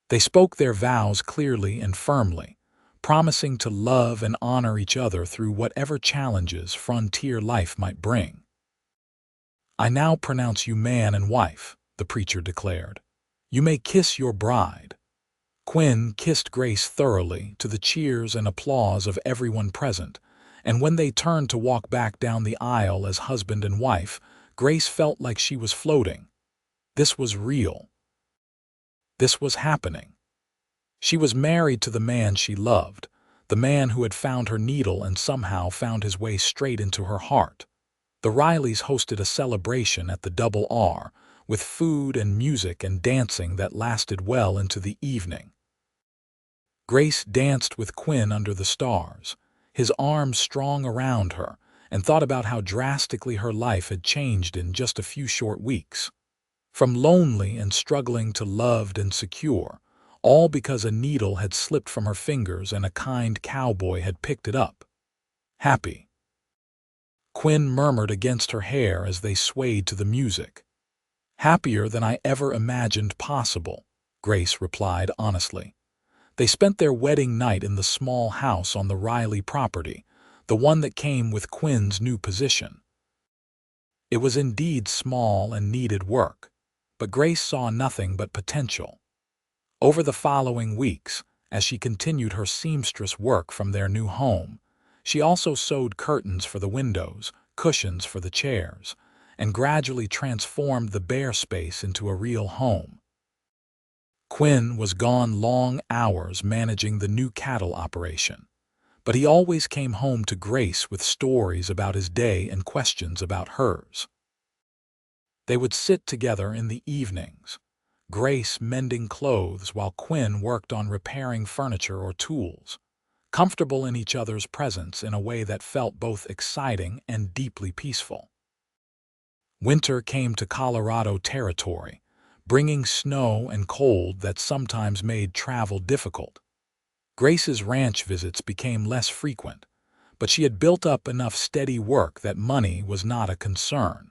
They spoke their vows clearly and firmly, promising to love and honor each other through whatever challenges frontier life might bring. "I now pronounce you man and wife," the preacher declared. "You may kiss your bride." Quinn kissed Grace thoroughly, to the cheers and applause of everyone present, and when they turned to walk back down the aisle as husband and wife, Grace felt like she was floating. This was real. This was happening. She was married to the man she loved, the man who had found her needle and somehow found his way straight into her heart. The Rileys hosted a celebration at the Double R, with food and music and dancing that lasted well into the evening. Grace danced with Quinn under the stars, his arms strong around her, and thought about how drastically her life had changed in just a few short weeks. From lonely and struggling to loved and secure, all because a needle had slipped from her fingers and a kind cowboy had picked it up. Happy. Quinn murmured against her hair as they swayed to the music. Happier than I ever imagined possible, Grace replied honestly. They spent their wedding night in the small house on the Riley property, the one that came with Quinn's new position. It was indeed small and needed work, but Grace saw nothing but potential. Over the following weeks, as she continued her seamstress work from their new home, she also sewed curtains for the windows, cushions for the chairs, and gradually transformed the bare space into a real home. Quinn was gone long hours managing the new cattle operation, but he always came home to Grace with stories about his day and questions about hers. They would sit together in the evenings, Grace mending clothes while Quinn worked on repairing furniture or tools, comfortable in each other's presence in a way that felt both exciting and deeply peaceful. Winter came to Colorado territory, bringing snow and cold that sometimes made travel difficult. Grace's ranch visits became less frequent, but she had built up enough steady work that money was not a concern.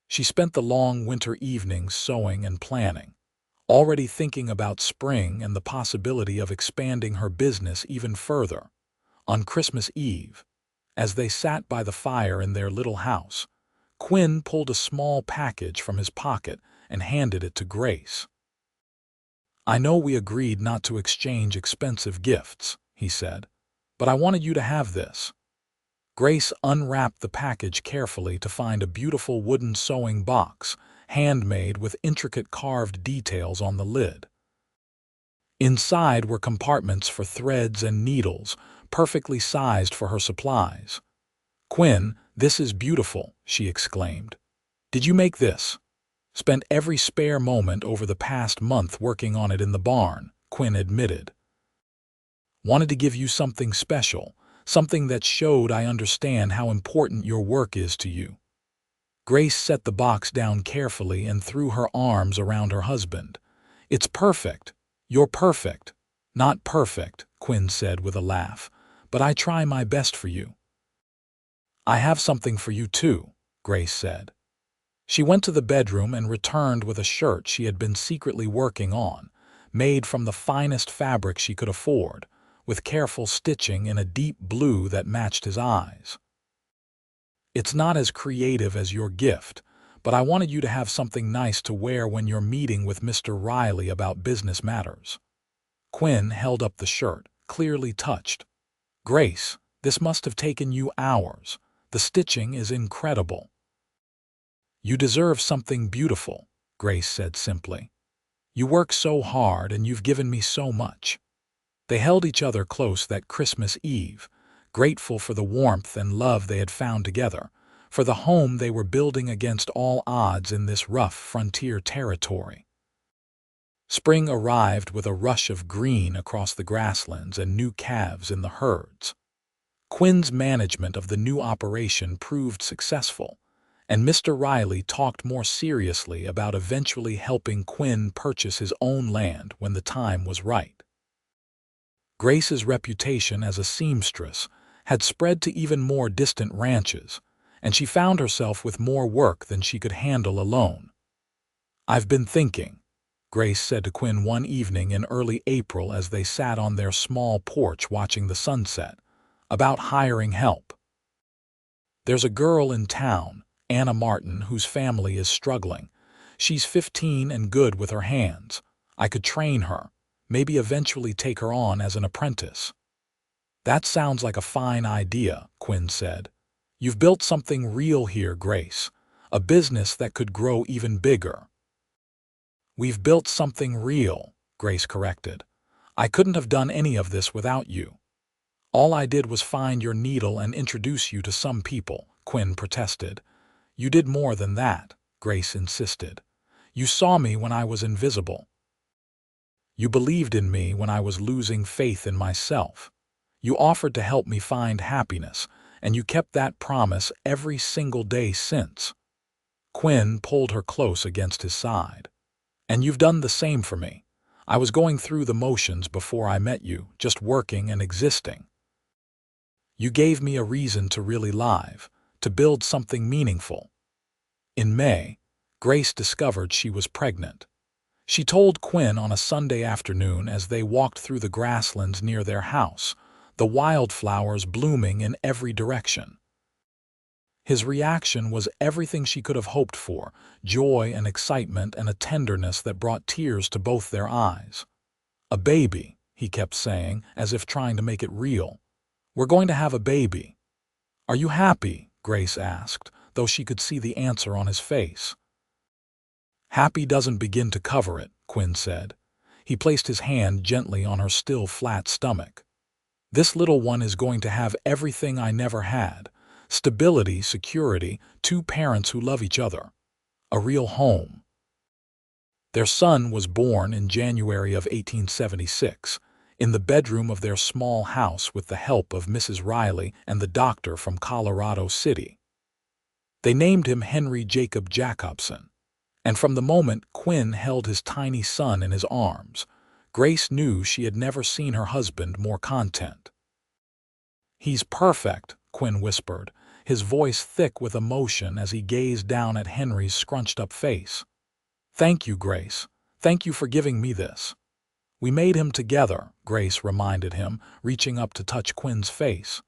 She spent the long winter evenings sewing and planning, already thinking about spring and the possibility of expanding her business even further. On Christmas Eve, as they sat by the fire in their little house, Quinn pulled a small package from his pocket and handed it to Grace. "I know we agreed not to exchange expensive gifts," he said, "but I wanted you to have this." Grace unwrapped the package carefully to find a beautiful wooden sewing box, handmade with intricate carved details on the lid. Inside were compartments for threads and needles, perfectly sized for her supplies. "Quinn, this is beautiful," she exclaimed. "Did you make this?" "Spent every spare moment over the past month working on it in the barn," Quinn admitted. "Wanted to give you something special, something that showed I understand how important your work is to you." Grace set the box down carefully and threw her arms around her husband. "It's perfect. You're perfect." "Not perfect," Quinn said with a laugh, "but I try my best for you." "I have something for you too," Grace said. She went to the bedroom and returned with a shirt she had been secretly working on, made from the finest fabric she could afford, with careful stitching in a deep blue that matched his eyes. "It's not as creative as your gift, but I wanted you to have something nice to wear when you're meeting with Mr. Riley about business matters." Quinn held up the shirt, clearly touched. "Grace, this must have taken you hours. The stitching is incredible." "You deserve something beautiful," Grace said simply. "You work so hard and you've given me so much." They held each other close that Christmas Eve, grateful for the warmth and love they had found together, for the home they were building against all odds in this rough frontier territory. Spring arrived with a rush of green across the grasslands and new calves in the herds. Quinn's management of the new operation proved successful, and Mr. Riley talked more seriously about eventually helping Quinn purchase his own land when the time was right. Grace's reputation as a seamstress had spread to even more distant ranches, and she found herself with more work than she could handle alone. "I've been thinking," Grace said to Quinn one evening in early April as they sat on their small porch watching the sunset, "about hiring help. There's a girl in town, Anna Martin, whose family is struggling. She's 15 and good with her hands. I could train her, maybe eventually take her on as an apprentice." "That sounds like a fine idea," Quinn said. "You've built something real here, Grace, a business that could grow even bigger." "We've built something real," Grace corrected. "I couldn't have done any of this without you." "All I did was find your needle and introduce you to some people," Quinn protested. "You did more than that," Grace insisted. "You saw me when I was invisible. You believed in me when I was losing faith in myself. You offered to help me find happiness, and you kept that promise every single day since." Quinn pulled her close against his side. "And you've done the same for me. I was going through the motions before I met you, just working and existing. You gave me a reason to really live, to build something meaningful." In May, Grace discovered she was pregnant. She told Quinn on a Sunday afternoon as they walked through the grasslands near their house, the wildflowers blooming in every direction. His reaction was everything she could have hoped for, joy and excitement and a tenderness that brought tears to both their eyes. "A baby," he kept saying, as if trying to make it real. "We're going to have a baby." "Are you happy?" Grace asked, though she could see the answer on his face. "Happy doesn't begin to cover it," Quinn said. He placed his hand gently on her still flat stomach. "This little one is going to have everything I never had. Stability, security, two parents who love each other. A real home." Their son was born in January of 1876, in the bedroom of their small house with the help of Mrs. Riley and the doctor from Colorado City. They named him Henry Jacob Jacobson, and from the moment Quinn held his tiny son in his arms, Grace knew she had never seen her husband more content. "He's perfect," Quinn whispered, his voice thick with emotion as he gazed down at Henry's scrunched-up face. "Thank you, Grace. Thank you for giving me this." "We made him together," Grace reminded him, reaching up to touch Quinn's face.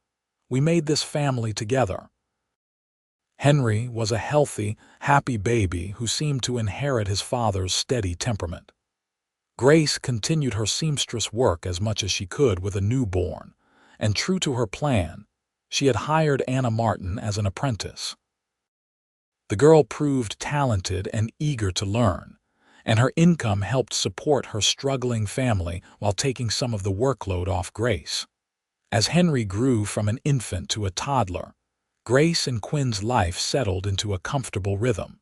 "We made this family together." Henry was a healthy, happy baby who seemed to inherit his father's steady temperament. Grace continued her seamstress work as much as she could with a newborn, and true to her plan, she had hired Anna Martin as an apprentice. The girl proved talented and eager to learn, and her income helped support her struggling family while taking some of the workload off Grace. As Henry grew from an infant to a toddler, Grace and Quinn's life settled into a comfortable rhythm.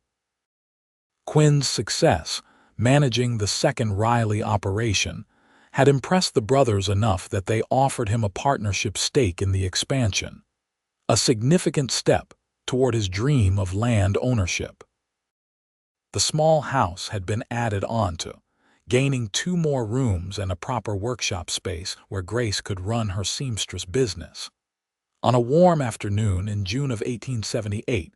Quinn's success, managing the second Riley operation, had impressed the brothers enough that they offered him a partnership stake in the expansion, a significant step toward his dream of land ownership. The small house had been added onto, gaining 2 more rooms and a proper workshop space where Grace could run her seamstress business. On a warm afternoon in June of 1878,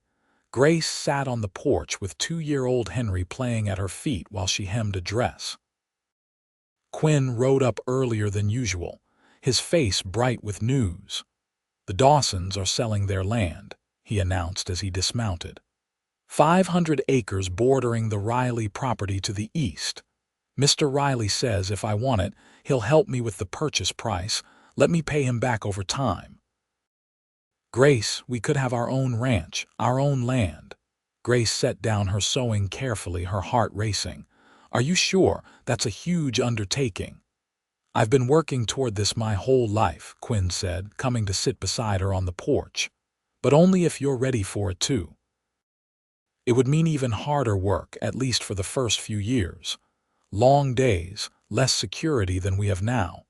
Grace sat on the porch with 2-year-old Henry playing at her feet while she hemmed a dress. Quinn rode up earlier than usual, his face bright with news. "The Dawsons are selling their land," he announced as he dismounted. 500 acres bordering the Riley property to the east. "Mr. Riley says if I want it, he'll help me with the purchase price. Let me pay him back over time." "Grace, we could have our own ranch, our own land." Grace set down her sewing carefully, her heart racing. "Are you sure? That's a huge undertaking." "I've been working toward this my whole life," Quinn said, coming to sit beside her on the porch. "But only if you're ready for it too. It would mean even harder work, at least for the first few years. Long days, less security than we have now."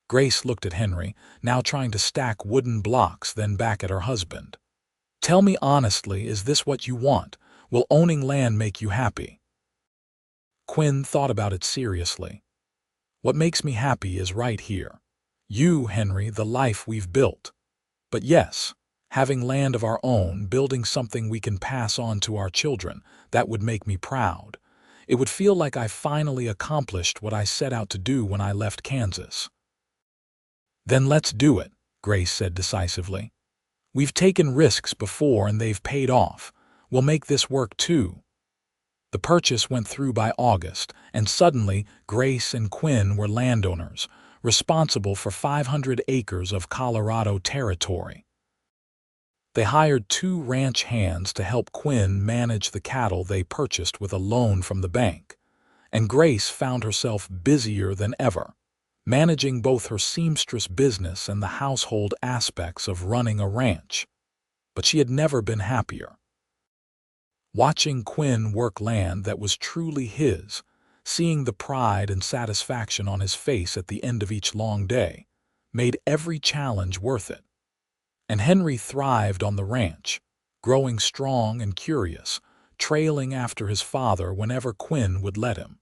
Grace looked at Henry, now trying to stack wooden blocks, then back at her husband. "Tell me honestly, is this what you want? Will owning land make you happy?" Quinn thought about it seriously. "What makes me happy is right here. You, Henry, the life we've built. But yes, having land of our own, building something we can pass on to our children, that would make me proud. It would feel like I finally accomplished what I set out to do when I left Kansas." "Then let's do it," Grace said decisively. "We've taken risks before and they've paid off. We'll make this work too." The purchase went through by August, and suddenly Grace and Quinn were landowners, responsible for 500 acres of Colorado territory. They hired 2 ranch hands to help Quinn manage the cattle they purchased with a loan from the bank, and Grace found herself busier than ever, managing both her seamstress business and the household aspects of running a ranch. But she had never been happier. Watching Quinn work land that was truly his, seeing the pride and satisfaction on his face at the end of each long day, made every challenge worth it. And Henry thrived on the ranch, growing strong and curious, trailing after his father whenever Quinn would let him.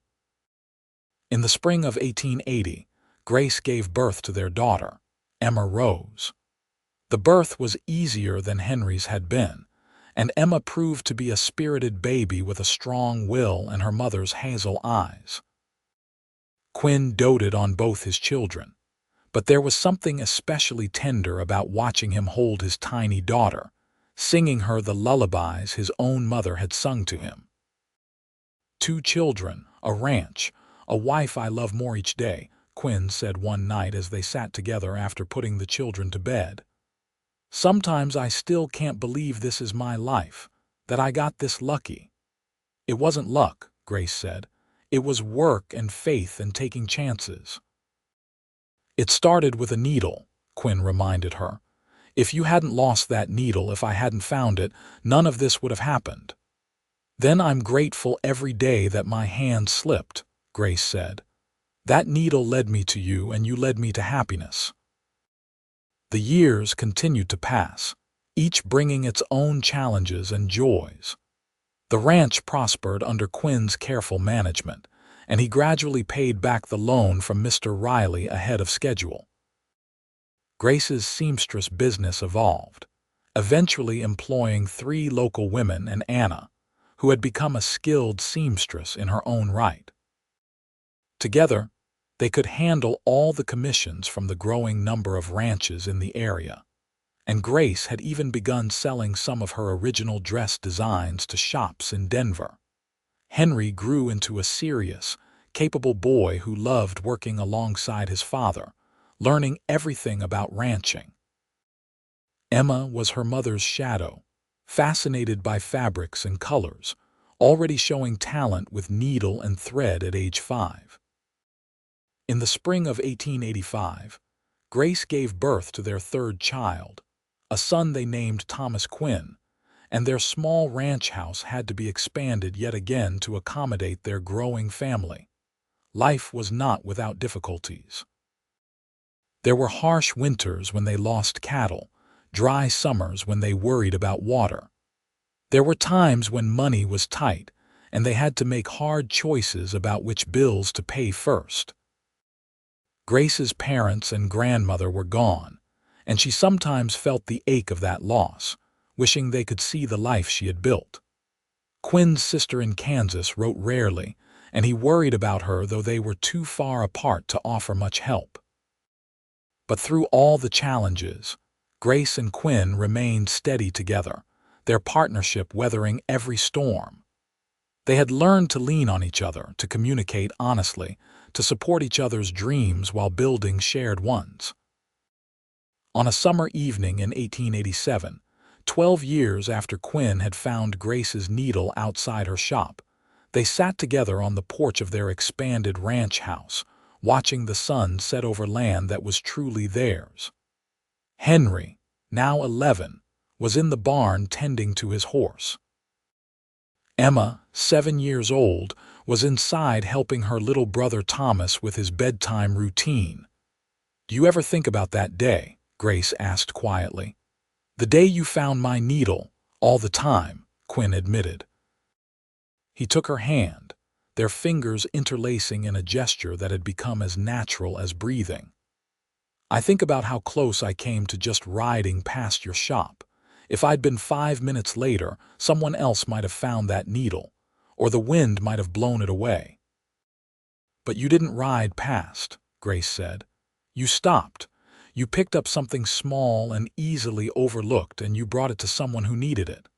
In the spring of 1880, Grace gave birth to their daughter, Emma Rose. The birth was easier than Henry's had been, and Emma proved to be a spirited baby with a strong will and her mother's hazel eyes. Quinn doted on both his children, but there was something especially tender about watching him hold his tiny daughter, singing her the lullabies his own mother had sung to him. 2 children, a ranch, a wife I love more each day, Quinn said one night as they sat together after putting the children to bed. Sometimes I still can't believe this is my life, that I got this lucky. It wasn't luck, Grace said. It was work and faith and taking chances. It started with a needle, Quinn reminded her. If you hadn't lost that needle, if I hadn't found it, none of this would have happened. Then I'm grateful every day that my hand slipped, Grace said. That needle led me to you and you led me to happiness. The years continued to pass, each bringing its own challenges and joys. The ranch prospered under Quinn's careful management, and he gradually paid back the loan from Mr. Riley ahead of schedule. Grace's seamstress business evolved, eventually employing 3 local women and Anna, who had become a skilled seamstress in her own right. Together, they could handle all the commissions from the growing number of ranches in the area, and Grace had even begun selling some of her original dress designs to shops in Denver. Henry grew into a serious, capable boy who loved working alongside his father, learning everything about ranching. Emma was her mother's shadow, fascinated by fabrics and colors, already showing talent with needle and thread at age 5. In the spring of 1885, Grace gave birth to their 3rd child, a son they named Thomas Quinn, and their small ranch house had to be expanded yet again to accommodate their growing family. Life was not without difficulties. There were harsh winters when they lost cattle, dry summers when they worried about water. There were times when money was tight, and they had to make hard choices about which bills to pay first. Grace's parents and grandmother were gone, and she sometimes felt the ache of that loss, wishing they could see the life she had built. Quinn's sister in Kansas wrote rarely, and he worried about her, though they were too far apart to offer much help. But through all the challenges, Grace and Quinn remained steady together, their partnership weathering every storm. They had learned to lean on each other, to communicate honestly, to support each other's dreams while building shared ones. On a summer evening in 1887, 12 years after Quinn had found Grace's needle outside her shop, they sat together on the porch of their expanded ranch house, watching the sun set over land that was truly theirs. Henry, now 11, was in the barn tending to his horse. Emma, 7 years old, was inside helping her little brother Thomas with his bedtime routine. "Do you ever think about that day?" Grace asked quietly. "The day you found my needle, all the time," Quinn admitted. He took her hand, their fingers interlacing in a gesture that had become as natural as breathing. "I think about how close I came to just riding past your shop. If I'd been 5 minutes later, someone else might have found that needle, or the wind might have blown it away." "But you didn't ride past," Grace said. "You stopped. You picked up something small and easily overlooked, and you brought it to someone who needed it."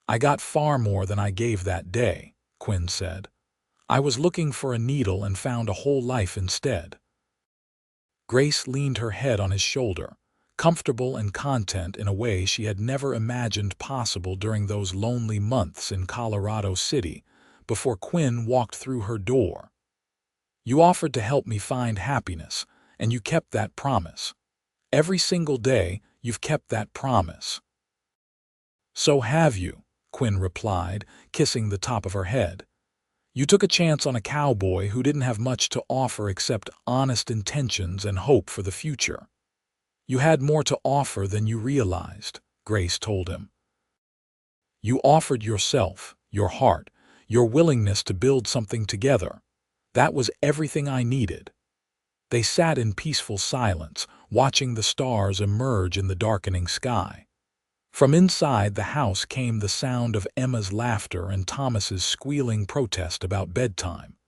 "I got far more than I gave that day," Quinn said. "I was looking for a needle and found a whole life instead." Grace leaned her head on his shoulder, comfortable and content in a way she had never imagined possible during those lonely months in Colorado City, before Quinn walked through her door. "You offered to help me find happiness, and you kept that promise. Every single day, you've kept that promise." "So have you," Quinn replied, kissing the top of her head. "You took a chance on a cowboy who didn't have much to offer except honest intentions and hope for the future." "You had more to offer than you realized," Grace told him. "You offered yourself, your heart, your willingness to build something together. That was everything I needed." They sat in peaceful silence, watching the stars emerge in the darkening sky. From inside the house came the sound of Emma's laughter and Thomas's squealing protest about bedtime.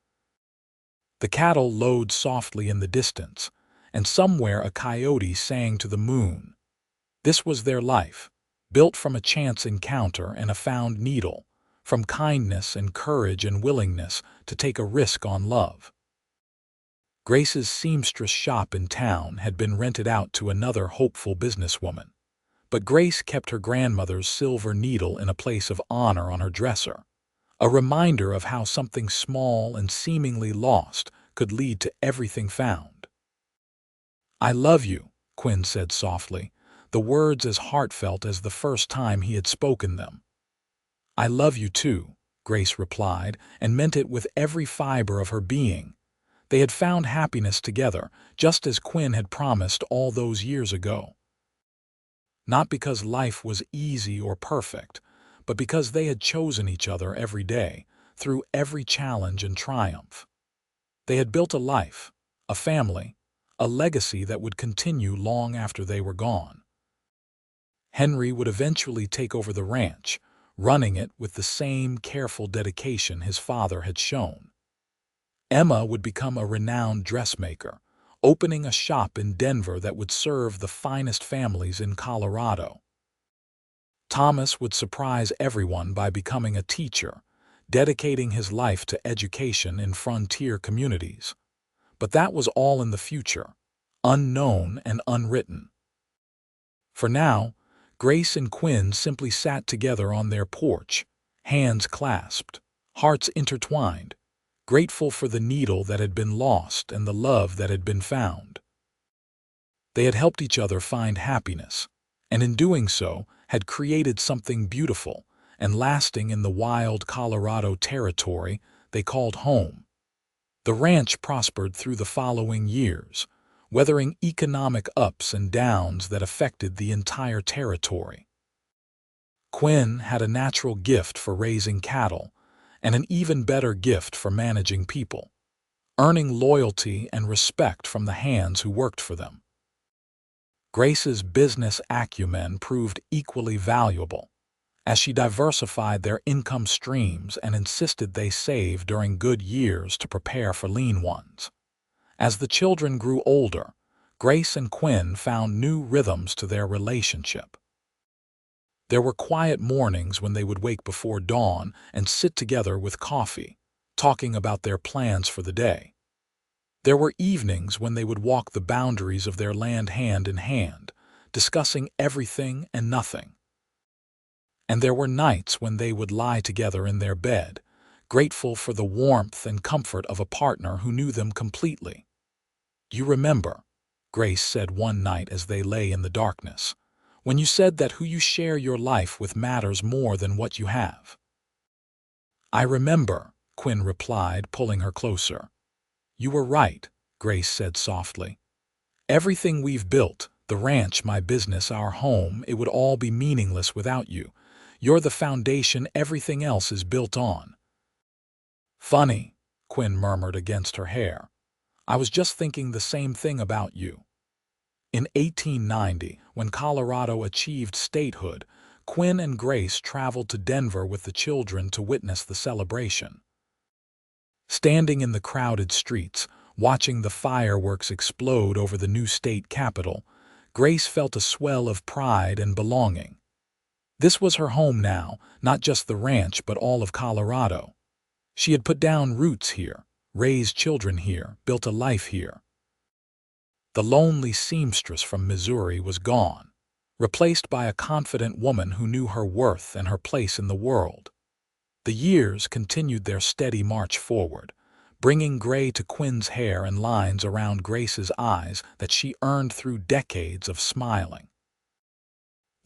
The cattle lowed softly in the distance, and somewhere a coyote sang to the moon. This was their life, built from a chance encounter and a found needle, from kindness and courage and willingness to take a risk on love. Grace's seamstress shop in town had been rented out to another hopeful businesswoman, but Grace kept her grandmother's silver needle in a place of honor on her dresser, a reminder of how something small and seemingly lost could lead to everything found. "I love you," Quinn said softly, the words as heartfelt as the first time he had spoken them. "I love you too," Grace replied, and meant it with every fiber of her being. They had found happiness together, just as Quinn had promised all those years ago. Not because life was easy or perfect, but because they had chosen each other every day, through every challenge and triumph. They had built a life, a family, a legacy that would continue long after they were gone. Henry would eventually take over the ranch, running it with the same careful dedication his father had shown. Emma would become a renowned dressmaker, opening a shop in Denver that would serve the finest families in Colorado. Thomas would surprise everyone by becoming a teacher, dedicating his life to education in frontier communities. But that was all in the future, unknown and unwritten. For now, Grace and Quinn simply sat together on their porch, hands clasped, hearts intertwined, grateful for the needle that had been lost and the love that had been found. They had helped each other find happiness, and in doing so had created something beautiful and lasting in the wild Colorado territory they called home. The ranch prospered through the following years, weathering economic ups and downs that affected the entire territory. Quinn had a natural gift for raising cattle, and an even better gift for managing people, earning loyalty and respect from the hands who worked for them. Grace's business acumen proved equally valuable, as she diversified their income streams and insisted they save during good years to prepare for lean ones. As the children grew older, Grace and Quinn found new rhythms to their relationship. There were quiet mornings when they would wake before dawn and sit together with coffee, talking about their plans for the day. There were evenings when they would walk the boundaries of their land hand in hand, discussing everything and nothing. And there were nights when they would lie together in their bed, grateful for the warmth and comfort of a partner who knew them completely. "You remember," Grace said one night as they lay in the darkness, "when you said that who you share your life with matters more than what you have?" "I remember," Quinn replied, pulling her closer. "You were right," Grace said softly. "Everything we've built, the ranch, my business, our home, it would all be meaningless without you. You're the foundation everything else is built on." "Funny," Quinn murmured against her hair. "I was just thinking the same thing about you." In 1890, when Colorado achieved statehood, Quinn and Grace traveled to Denver with the children to witness the celebration. Standing in the crowded streets, watching the fireworks explode over the new state capitol, Grace felt a swell of pride and belonging. This was her home now, not just the ranch but all of Colorado. She had put down roots here, raised children here, built a life here. The lonely seamstress from Missouri was gone, replaced by a confident woman who knew her worth and her place in the world. The years continued their steady march forward, bringing gray to Quinn's hair and lines around Grace's eyes that she earned through decades of smiling.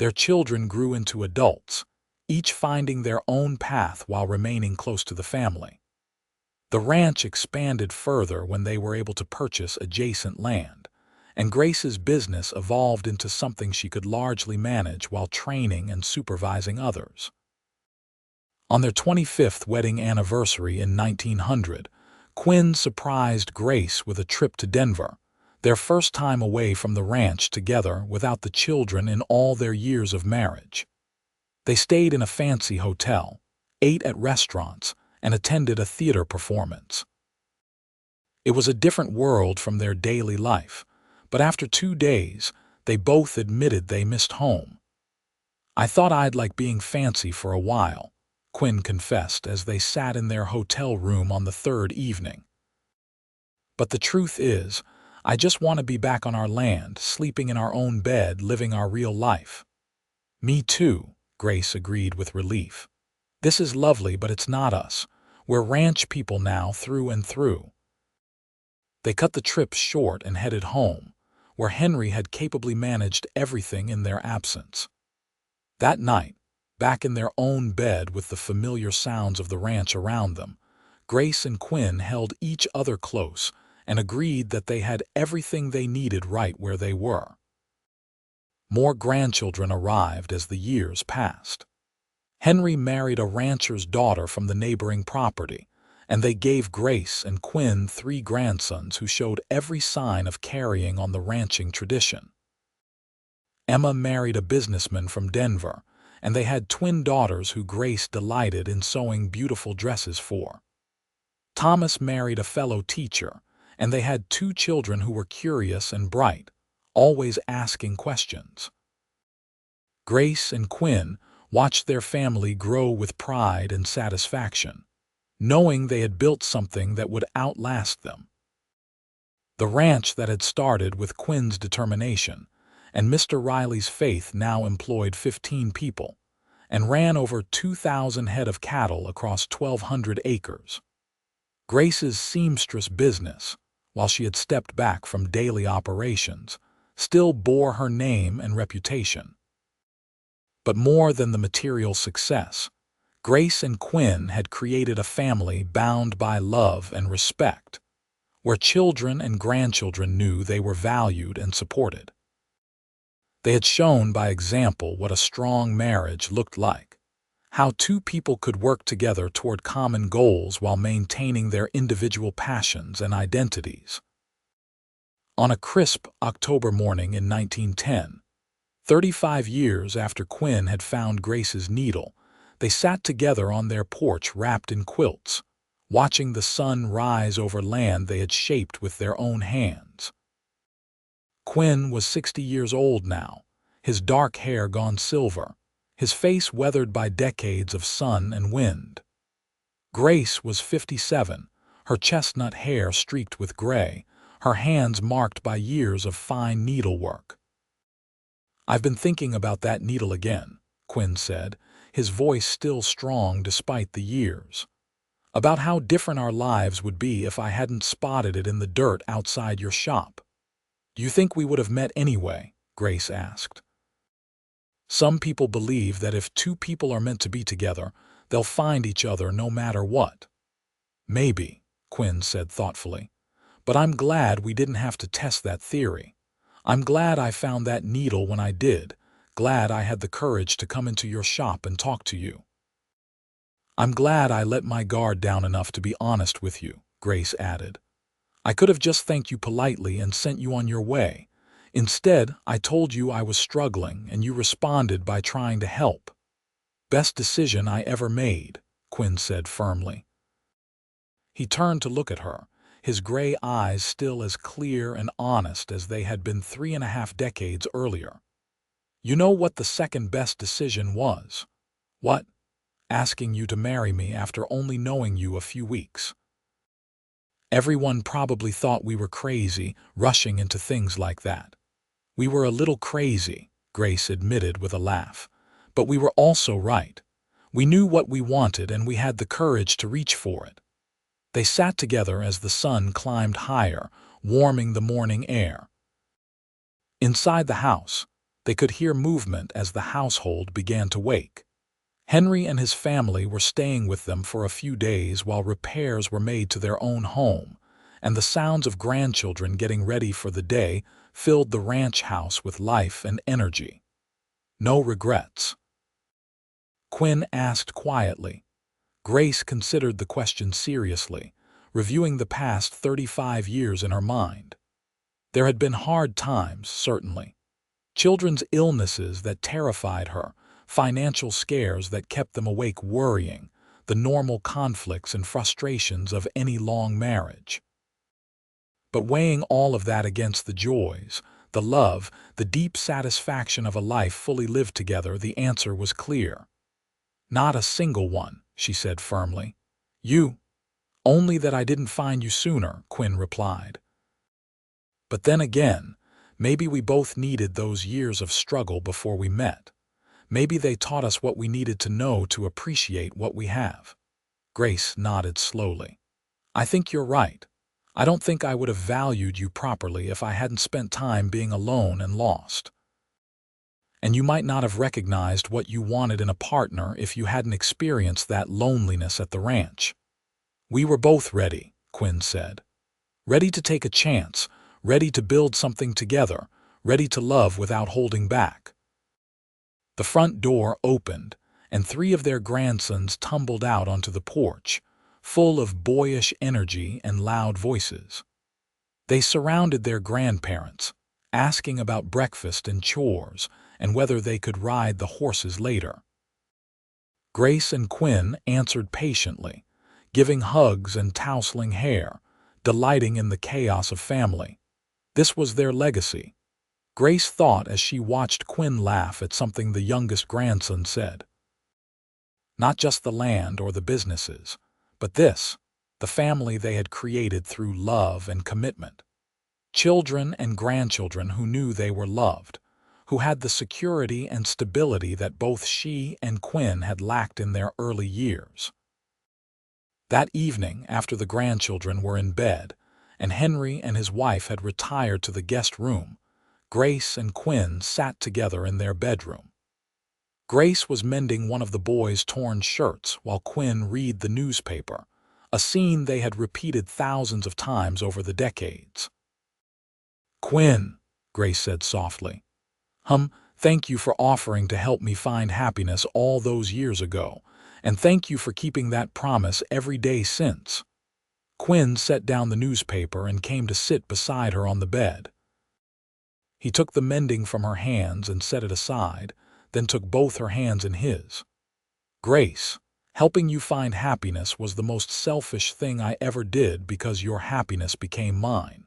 Their children grew into adults, each finding their own path while remaining close to the family. The ranch expanded further when they were able to purchase adjacent land, and Grace's business evolved into something she could largely manage while training and supervising others. On their 25th wedding anniversary in 1900, Quinn surprised Grace with a trip to Denver, their first time away from the ranch together without the children in all their years of marriage. They stayed in a fancy hotel, ate at restaurants, and attended a theater performance. It was a different world from their daily life, but after 2 days, they both admitted they missed home. "I thought I'd like being fancy for a while," Quinn confessed as they sat in their hotel room on the 3rd evening. "But the truth is, I just want to be back on our land, sleeping in our own bed, living our real life." "Me too," Grace agreed with relief. "This is lovely, but it's not us. We're ranch people now through and through." They cut the trip short and headed home, where Henry had capably managed everything in their absence. That night, back in their own bed with the familiar sounds of the ranch around them, Grace and Quinn held each other close and agreed that they had everything they needed right where they were. More grandchildren arrived as the years passed. Henry married a rancher's daughter from the neighboring property, and they gave Grace and Quinn 3 grandsons who showed every sign of carrying on the ranching tradition. Emma married a businessman from Denver, and they had twin daughters who Grace delighted in sewing beautiful dresses for. Thomas married a fellow teacher, and they had 2 children who were curious and bright, always asking questions. Grace and Quinn watched their family grow with pride and satisfaction, knowing they had built something that would outlast them. The ranch that had started with Quinn's determination and Mr. Riley's faith now employed 15 people and ran over 2,000 head of cattle across 1,200 acres. Grace's seamstress business, while she had stepped back from daily operations, still bore her name and reputation. But more than the material success, Grace and Quinn had created a family bound by love and respect, where children and grandchildren knew they were valued and supported. They had shown by example what a strong marriage looked like, how 2 people could work together toward common goals while maintaining their individual passions and identities. On a crisp October morning in 1910, 35 years after Quinn had found Grace's needle, they sat together on their porch wrapped in quilts, watching the sun rise over land they had shaped with their own hands. Quinn was 60 years old now, his dark hair gone silver, his face weathered by decades of sun and wind. Grace was 57, her chestnut hair streaked with gray, her hands marked by years of fine needlework. "I've been thinking about that needle again," Quinn said, his voice still strong despite the years. "About how different our lives would be if I hadn't spotted it in the dirt outside your shop." "Do you think we would have met anyway?" Grace asked. "Some people believe that if 2 people are meant to be together, they'll find each other no matter what." "Maybe," Quinn said thoughtfully, "but I'm glad we didn't have to test that theory. I'm glad I found that needle when I did, glad I had the courage to come into your shop and talk to you." "I'm glad I let my guard down enough to be honest with you," Grace added. "I could have just thanked you politely and sent you on your way. Instead, I told you I was struggling, and you responded by trying to help." "Best decision I ever made," Quinn said firmly. He turned to look at her, his gray eyes still as clear and honest as they had been 3.5 decades earlier. "You know what the second best decision was?" "What?" "Asking you to marry me after only knowing you a few weeks. Everyone probably thought we were crazy, rushing into things like that." "We were a little crazy," Grace admitted with a laugh. "But we were also right. We knew what we wanted and we had the courage to reach for it. They sat together as the sun climbed higher, warming the morning air. Inside the house, they could hear movement as the household began to wake. Henry and his family were staying with them for a few days while repairs were made to their own home, and the sounds of grandchildren getting ready for the day filled the ranch house with life and energy. No regrets? Quinn asked quietly. Grace considered the question seriously, reviewing the past 35 years in her mind. There had been hard times, certainly. Children's illnesses that terrified her, financial scares that kept them awake worrying, the normal conflicts and frustrations of any long marriage. But weighing all of that against the joys, the love, the deep satisfaction of a life fully lived together, the answer was clear. Not a single one, she said firmly. You. Only that I didn't find you sooner, Quinn replied. But then again, maybe we both needed those years of struggle before we met. Maybe they taught us what we needed to know to appreciate what we have. Grace nodded slowly. I think you're right. I don't think I would have valued you properly if I hadn't spent time being alone and lost. And you might not have recognized what you wanted in a partner if you hadn't experienced that loneliness at the ranch. We were both ready, Quinn said. Ready to take a chance, ready to build something together, ready to love without holding back. The front door opened, and 3 of their grandsons tumbled out onto the porch, full of boyish energy and loud voices. They surrounded their grandparents, asking about breakfast and chores, and whether they could ride the horses later. Grace and Quinn answered patiently, giving hugs and tousling hair, delighting in the chaos of family. This was their legacy. Grace thought as she watched Quinn laugh at something the youngest grandson said. Not just the land or the businesses, but this, the family they had created through love and commitment. Children and grandchildren who knew they were loved, who had the security and stability that both she and Quinn had lacked in their early years. That evening, after the grandchildren were in bed, and Henry and his wife had retired to the guest room, Grace and Quinn sat together in their bedroom. Grace was mending one of the boys' torn shirts while Quinn read the newspaper, a scene they had repeated thousands of times over the decades. Quinn, Grace said softly. Thank you for offering to help me find happiness all those years ago, and thank you for keeping that promise every day since. Quinn set down the newspaper and came to sit beside her on the bed. He took the mending from her hands and set it aside, then took both her hands in his. Grace, helping you find happiness was the most selfish thing I ever did because your happiness became mine.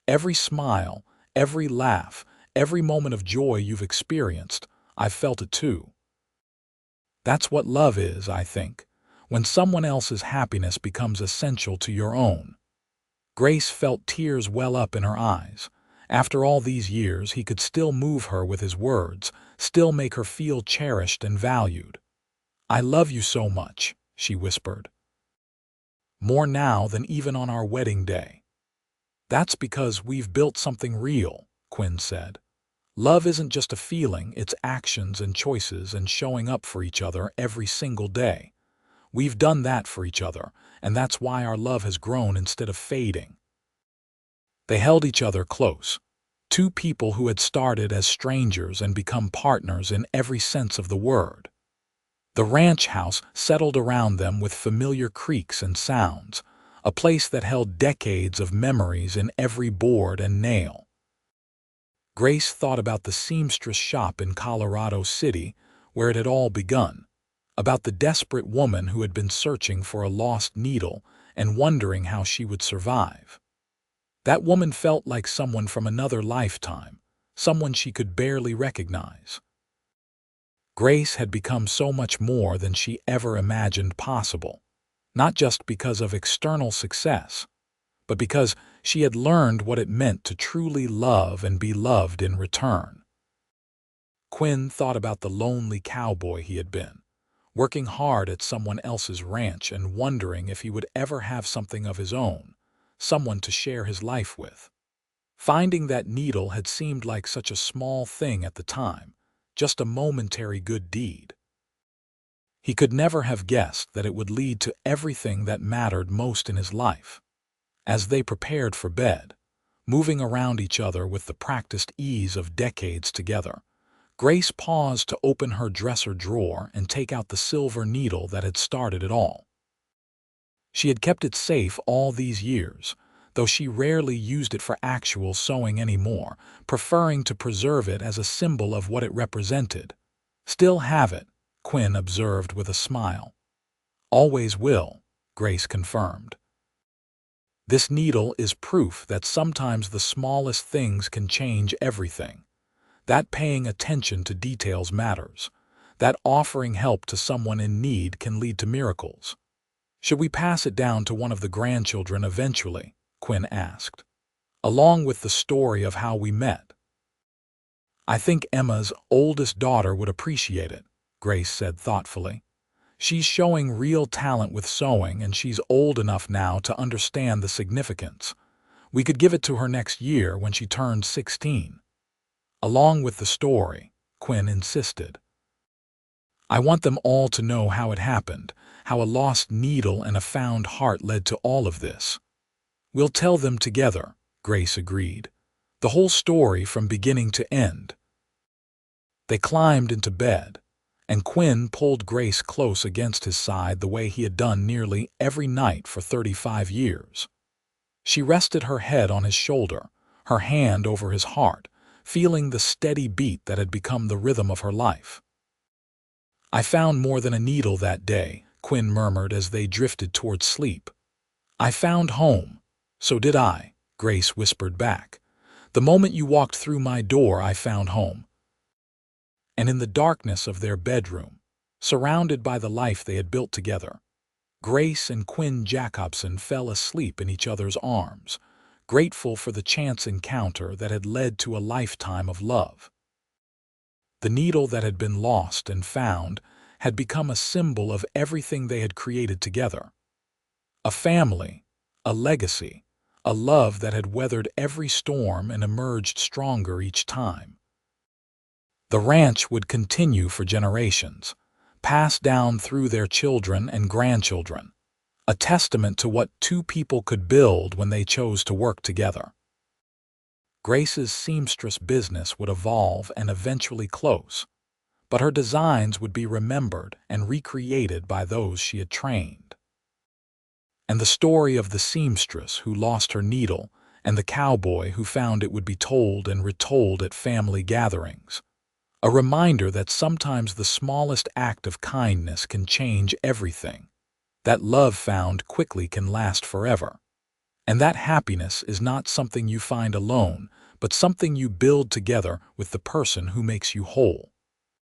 Every smile, every laugh, every moment of joy you've experienced, I've felt it too. That's what love is, I think, when someone else's happiness becomes essential to your own. Grace felt tears well up in her eyes. After all these years, he could still move her with his words, still make her feel cherished and valued. I love you so much, she whispered. More now than even on our wedding day. That's because we've built something real, Quinn said. Love isn't just a feeling, it's actions and choices and showing up for each other every single day. We've done that for each other, and that's why our love has grown instead of fading. They held each other close, 2 people who had started as strangers and become partners in every sense of the word. The ranch house settled around them with familiar creaks and sounds, a place that held decades of memories in every board and nail. Grace thought about the Seamstress shop in Colorado City, where it had all begun, about the desperate woman who had been searching for a lost needle and wondering how she would survive. That woman felt like someone from another lifetime, someone she could barely recognize. Grace had become so much more than she ever imagined possible, not just because of external success, but because she had learned what it meant to truly love and be loved in return. Quinn thought about the lonely cowboy he had been, working hard at someone else's ranch and wondering if he would ever have something of his own, someone to share his life with. Finding that needle had seemed like such a small thing at the time, just a momentary good deed. He could never have guessed that it would lead to everything that mattered most in his life. As they prepared for bed, moving around each other with the practiced ease of decades together, Grace paused to open her dresser drawer and take out the silver needle that had started it all. She had kept it safe all these years, though she rarely used it for actual sewing anymore, preferring to preserve it as a symbol of what it represented. "Still have it," Quinn observed with a smile. "Always will," Grace confirmed. This needle is proof that sometimes the smallest things can change everything. That paying attention to details matters. That offering help to someone in need can lead to miracles. "Should we pass it down to one of the grandchildren eventually?" Quinn asked. "Along with the story of how we met." "I think Emma's oldest daughter would appreciate it," Grace said thoughtfully. "She's showing real talent with sewing, and she's old enough now to understand the significance. We could give it to her next year when she turns 16. "Along with the story," Quinn insisted. "I want them all to know how it happened, how a lost needle and a found heart led to all of this." "We'll tell them together," Grace agreed. "The whole story from beginning to end." They climbed into bed, and Quinn pulled Grace close against his side the way he had done nearly every night for 35 years. She rested her head on his shoulder, her hand over his heart, feeling the steady beat that had become the rhythm of her life. "I found more than a needle that day," Quinn murmured as they drifted toward sleep. "I found home." "So did I," Grace whispered back. "The moment you walked through my door, I found home." And in the darkness of their bedroom, surrounded by the life they had built together, Grace and Quinn Jacobson fell asleep in each other's arms, grateful for the chance encounter that had led to a lifetime of love. The needle that had been lost and found had become a symbol of everything they had created together. A family, a legacy, a love that had weathered every storm and emerged stronger each time. The ranch would continue for generations, passed down through their children and grandchildren, a testament to what two people could build when they chose to work together. Grace's seamstress business would evolve and eventually close, but her designs would be remembered and recreated by those she had trained. And the story of the seamstress who lost her needle and the cowboy who found it would be told and retold at family gatherings. A reminder that sometimes the smallest act of kindness can change everything. That love found quickly can last forever. And that happiness is not something you find alone, but something you build together with the person who makes you whole.